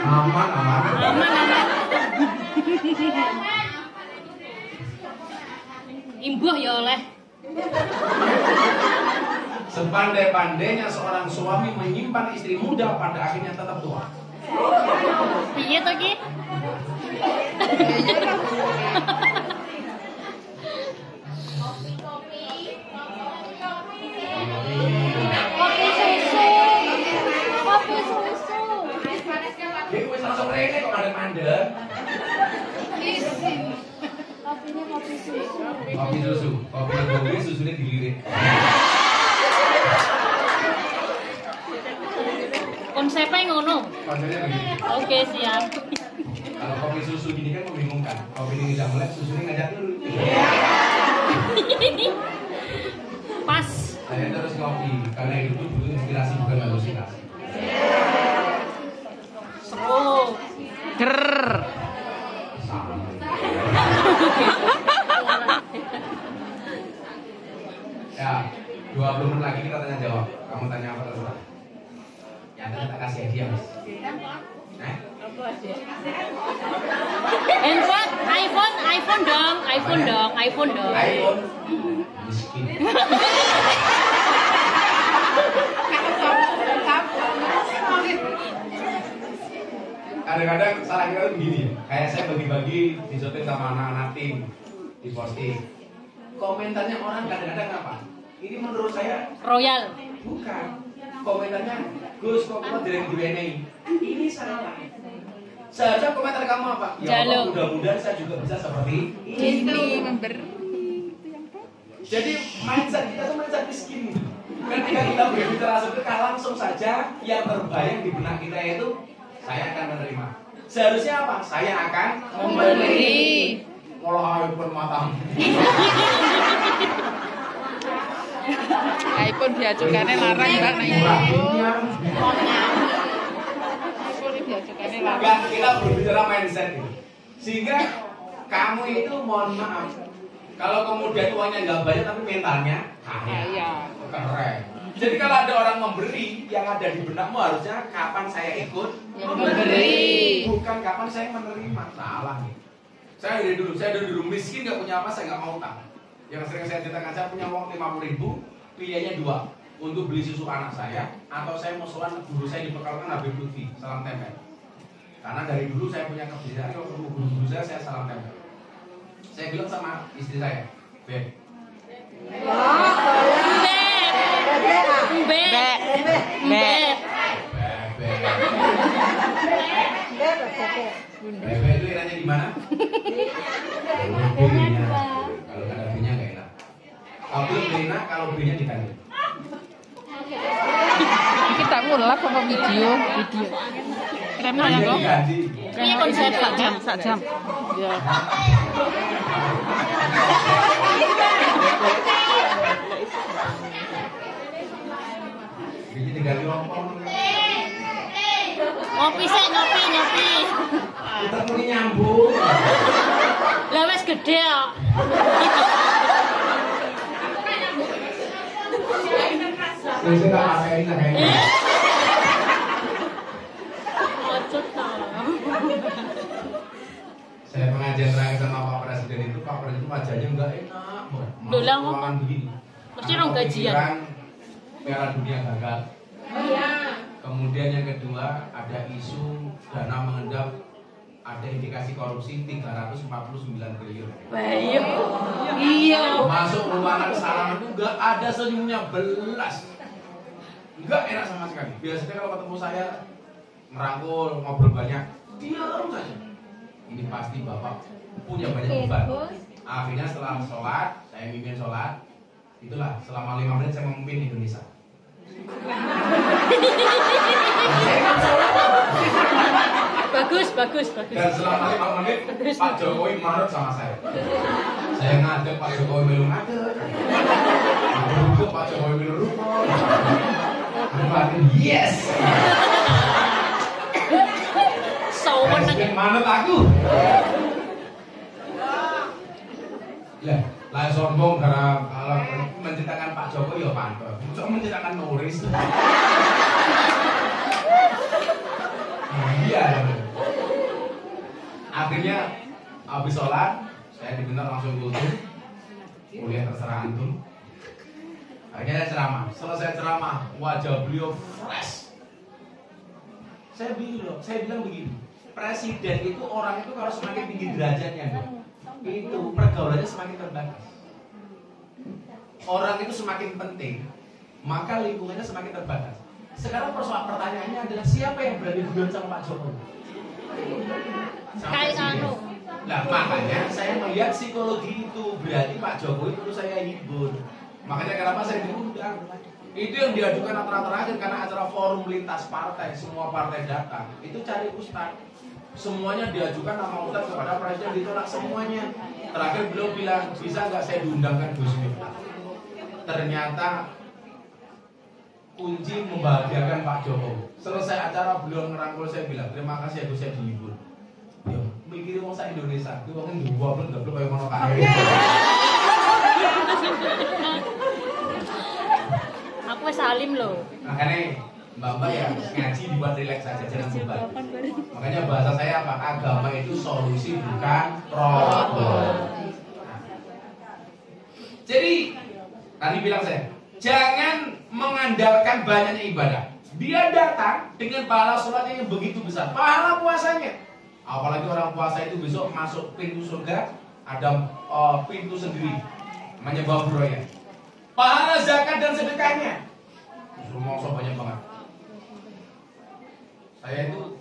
Aman. Imbuh ya oleh. Sepandai-pandainya seorang suami menyimpan istri muda, pada akhirnya tetap tua. Piye to ki? Kopi susu. Dia wis langsung rene kok mandek-mandek. Kopinya kopi susu. Kopi susu, kopi lebih susunya dilirik. Konsepnya ngono. Konsepnya begini. Oke, siap. Kalau kopi susu gini kan membingungkan. Kopi ini tidak melek, susunya ngajak dulu. Pas. Saya terus ngopi karena hidup itu butuh inspirasi bukan halusinasi. Seru. Ya, 20 menit lagi kita tanya jawab. Kamu tanya apa terserah. Yang tadi tak kasih hadiah, Mas. Handphone, iPhone dong. iPhone miskin. Kadang-kadang salah kita tuh begini. Kayak saya bagi-bagi disotin sama anak-anak tim, diposting. Komentarnya orang kadang-kadang apa? Ini menurut saya Royal. bukan. Komentarnya Gus kok kamu dereng diwenehi. Ini salah. Seharusnya komentar kamu apa? Ya Allah, mudah-mudahan saya juga bisa seperti ini member. Jadi mindset kita tuh mindset miskin. Ketika kita berbicara seperti itu, langsung saja yang terbayang di benak kita itu saya akan menerima. Seharusnya apa? Saya akan memberi. Malah iPhone matamu. iPhone diajukannya larang banget. Murahnya. Enggak, kita berbicara mindset ini. Sehingga kamu itu mohon maaf, kalau kemudian uangnya nggak banyak tapi mentalnya kaya, keren. Jadi kalau ada orang memberi, yang ada di benakmu harusnya kapan saya ikut memberi, bukan kapan saya menerima. Salah nih. Saya dari dulu miskin, nggak punya apa, saya nggak mau utang. Yang sering saya ceritakan, saya punya uang 50.000, pilihannya dua, untuk beli susu anak saya, atau saya mau sowan guru saya dibekalkan Habib Lutfi, salam tempel. Karena dari dulu saya punya kebiasaan, kalau ketemu guru-guru saya salam tempel. Saya bilang sama istri saya, Beb, Bebe itu iranya di mana? Kalau ada B-nya nggak enak. Kalau enak, kalau B-nya diganti. Kita ngulap apa video? Kremnya ya kok? Ini konsep sak jam. Ya. Ini diganti ompong. ngopi sih, ngopi. Kita muni nyambung. Lah wis gede kok. Saya tak pakai ini. Saya pengajian terakhir sama Pak Presiden itu, Pak Presiden wajahnya enggak enak. Dolang ruangan begini. Mesti rong gajian. Piala Dunia gagal. Kemudian yang kedua ada isu dana mengendap, ada indikasi korupsi 349 triliun. Iya. Masuk ruangan salaman itu enggak ada senyumnya belas. Enggak enak sama sekali. Biasanya kalau ketemu saya merangkul, ngobrol banyak, diam saja. Ini pasti Bapak punya banyak beban. Akhirnya setelah sholat, saya mimpin sholat. Itulah selama 5 menit saya memimpin Indonesia. Bagus. Dan selama 5 menit Pak Jokowi marah sama saya. Saya ngadep, Pak Jokowi belum ngadep. Beruntuk Pak Jokowi belum rukun. Yes. Presiden manut aku. Lah sombong karena kalau menceritakan Pak Jokowi ya pantas. Cuma menceritakan Nuris. Iya. Akhirnya habis sholat saya diminta langsung kultum. Kuliah terserah antum. Akhirnya saya ceramah. Selesai ceramah, wajah beliau fresh. Saya bilang begini. Presiden itu orang itu kalau semakin tinggi derajatnya, itu pergaulannya semakin terbatas. Orang itu semakin penting, maka lingkungannya semakin terbatas. Sekarang pertanyaannya adalah siapa yang berani guyon sama Pak Jokowi? Kayak anu. Nah makanya saya melihat psikologi itu, berarti Pak Jokowi perlu saya hibur. Makanya kenapa saya diundang? Itu yang diajukan acara terakhir karena acara forum lintas partai, semua partai datang. Itu cari ustaz. Semuanya diajukan nama ustaz kepada presiden, ditolak semuanya. Terakhir beliau bilang, bisa nggak saya diundangkan Gus Miftah? Ternyata kunci membahagiakan Pak Jokowi. Selesai acara beliau ngerangkul, saya bilang terima kasih ya Gus, saya dihibur. Yo, mikirin mau saya Indonesia, itu orang dua belum nggak belum kayak mana kaya. Aku salim loh. Makanya Mbak ya ngaji dibuat rileks saja, jangan beban. Makanya bahasa saya apa? Agama itu solusi bukan problem. Jadi tadi bilang saya, jangan mengandalkan banyaknya ibadah. Dia datang dengan pahala sholatnya yang begitu besar, pahala puasanya. Apalagi orang puasa itu besok masuk pintu surga, ada pintu sendiri, namanya Babroya. Pahala zakat dan sedekahnya, rumah banyak banget. Saya itu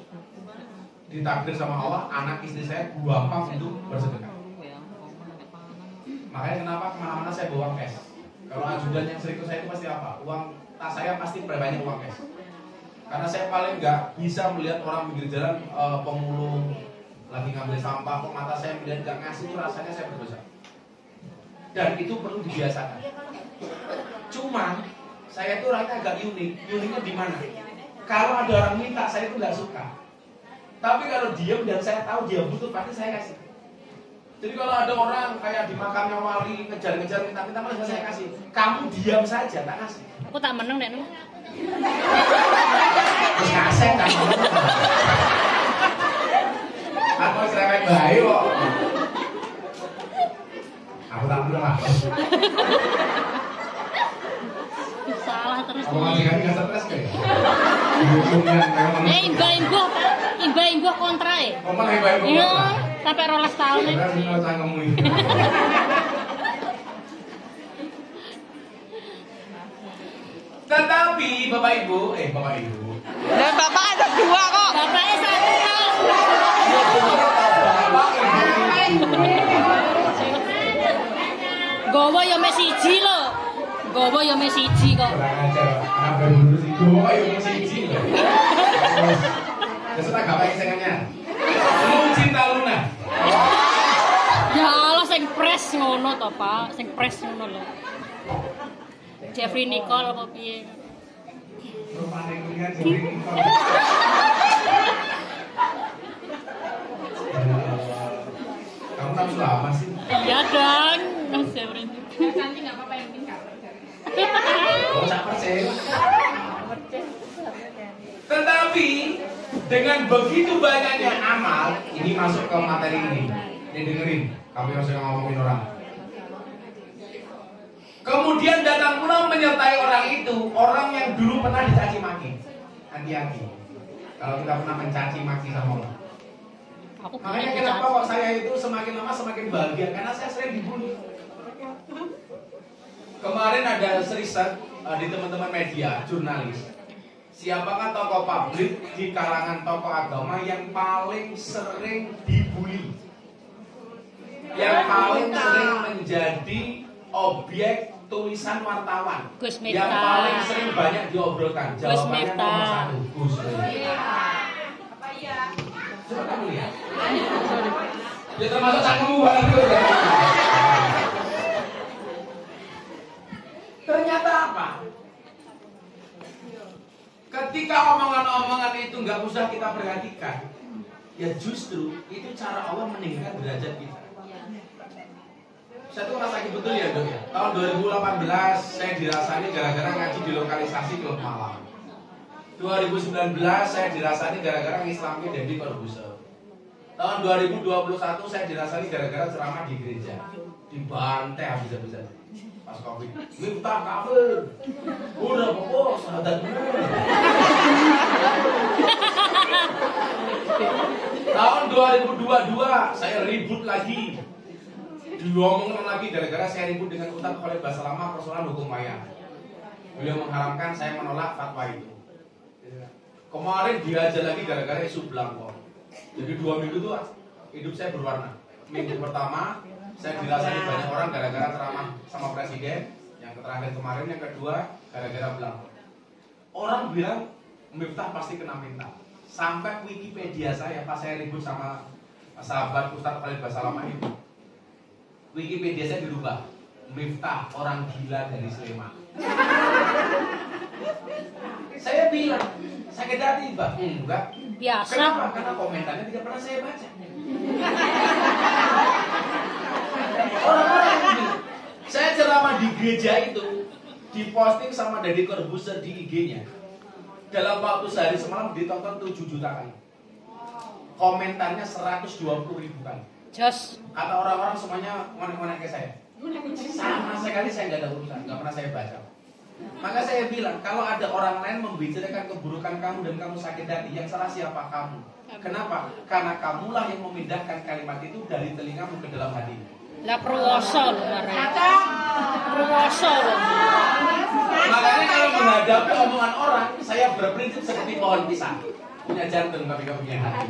ditakdir sama Allah, anak istri saya gampang untuk bersedekah. Makanya kenapa kemana-mana saya bawa cash. Kalau ajudan yang sering ke saya itu pasti apa? Uang tas saya pasti banyak uang cash. Karena saya paling nggak bisa melihat orang pinggir jalan pemulung lagi ngambil sampah, kok mata saya melihat nggak ngasih, itu rasanya saya berdosa. Dan itu perlu dibiasakan. Cuma saya itu orangnya agak unik. Uniknya di mana? Kalau ada orang minta, saya itu nggak suka. Tapi kalau diam dan saya tahu dia butuh, pasti saya kasih. Jadi kalau ada orang kayak di makamnya wali ngejar-ngejar minta-minta, malah saya kasih. Kamu diam saja, tak kasih. Aku tak menang deh. Terus kasih kan? Aku serempet bayi kok. Aku tak menang lah. Salah terus. Aku masih nggak stres kayak. Imbah kontra ya. Kamu lagi baik Iya, sampai 12 tahun nih. Tetapi Bapak Ibu. Dan bapak ada 2 kok. Bapaknya 1 tahun. Gowo ya mek siji lho. Gowo ya mek siji kok. Kurang ajar. Kenapa dulu sih? Gue yang siji loh. Terus tak gapai sengannya. Lu cinta Luna. Ya Allah sing pres ngono to, Pak. Sing pres ngono lho. Jeffrey Nicole apa piye? Rupane kuliah jadi Nicole. Kamu tak lama sih? Iya dong. Mas Jeffrey. Nanti nggak apa-apa yang penting kabar. Oh, tak percaya. Tetapi dengan begitu banyaknya amal, ini masuk ke materi ini. Ini dengerin, kami masih ngomongin orang. Kemudian datang pula menyertai orang itu, orang yang dulu pernah dicaci maki. Hati-hati. Kalau kita pernah mencaci maki sama orang. Makanya kenapa kok saya itu semakin lama semakin bahagia, karena saya sering dibully. Kemarin ada riset di teman-teman media, jurnalis. Siapakah tokoh publik di kalangan tokoh agama yang paling sering dibully? Yang paling sering menjadi objek tulisan wartawan. Gus Miftah. Yang paling sering banyak diobrolkan. Jawabannya nomor 1, Gus Miftah. Apa iya? Coba kamu lihat. Ya termasuk cangkemmu banget itu. Ternyata apa? Ketika omongan-omongan itu nggak usah kita perhatikan, ya justru itu cara Allah meningkatkan derajat kita. Saya tuh ngerasa betul ya dok ya. Tahun 2018 saya dirasani gara-gara ngaji di lokalisasi klub malam. 2019 saya dirasani gara-gara Islamnya Deddy Corbuzier. Tahun 2021 saya dirasani gara-gara ceramah di gereja, dibantai habis-habisan. Pas Covid, Miftah kafir. Udah pokok sahadat bener. Tahun 2022 saya ribut lagi. Diomongin lagi gara-gara saya ribut dengan Ustaz Khalid Basalamah persoalan hukum maya. Beliau mengharamkan, saya menolak fatwa itu. Kemarin diajar lagi gara-gara isu belangko. Jadi 2 minggu tuh hidup saya berwarna. Minggu pertama saya dirasani banyak orang gara-gara ceramah sama presiden. Yang terakhir kemarin, yang kedua gara-gara belangko. Orang bilang Miftah pasti kena mental. Sampai Wikipedia saya pas saya ribut sama sahabat Ustaz Khalid Basalamah itu, Wikipedia saya dirubah, Miftah orang gila dari Sleman. Saya bilang sakit hati Mbak, enggak. Biasa. Kenapa? Karena komentarnya tidak pernah saya baca. Orang-orang ini, saya ceramah di gereja itu diposting sama Deddy Corbuzier di IG-nya. Dalam waktu sehari semalam ditonton 7 juta kali. Komentarnya 120.000 kali. Jos. Kata orang-orang semuanya ngonek-ngonek ke saya. Sama sekali saya nggak ada urusan, nggak pernah saya baca. Maka saya bilang, kalau ada orang lain membicarakan keburukan kamu dan kamu sakit hati, yang salah siapa? Kamu. Kenapa? Karena kamulah yang memindahkan kalimat itu dari telingamu ke dalam hati. Lah perwoso lho marane. Perwoso lho. Makanya kalau menghadapi omongan orang, saya berprinsip seperti pohon pisang. Punya jantung tapi gak punya hati.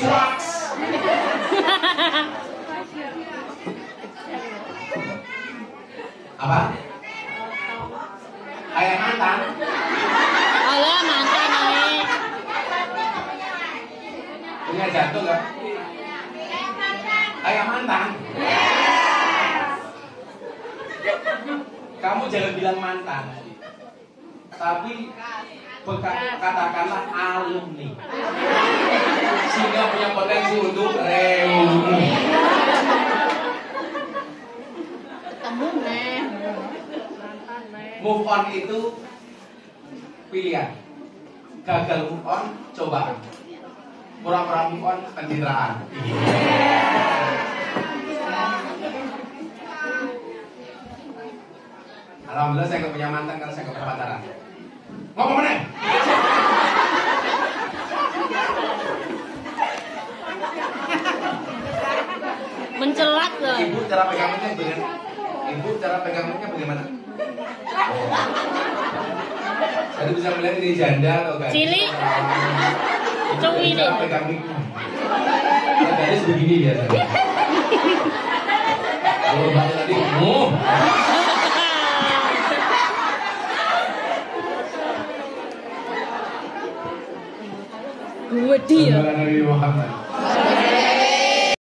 Cuaks. Apa? Kayak mantan. Alah mantan ae. Punya jantung gak? Kayak mantan. Kamu jangan bilang mantan. tapi katakanlah alumni, sehingga punya potensi untuk reuni. Move on itu pilihan, gagal move on cobaan, pura-pura move on pencitraan. Alhamdulillah saya gak punya mantan karena saya gak punya pacaran. Ngomong mana? Mencelat loh. Ibu cara pegangnya bagaimana? Ibu cara pegangnya bagaimana? Saya bisa melihat ini janda atau enggak? Cili. Cung ini. Cara pegangnya. Garis begini biasanya. Kalau bang tadi, gue dia. Nabi Muhammad.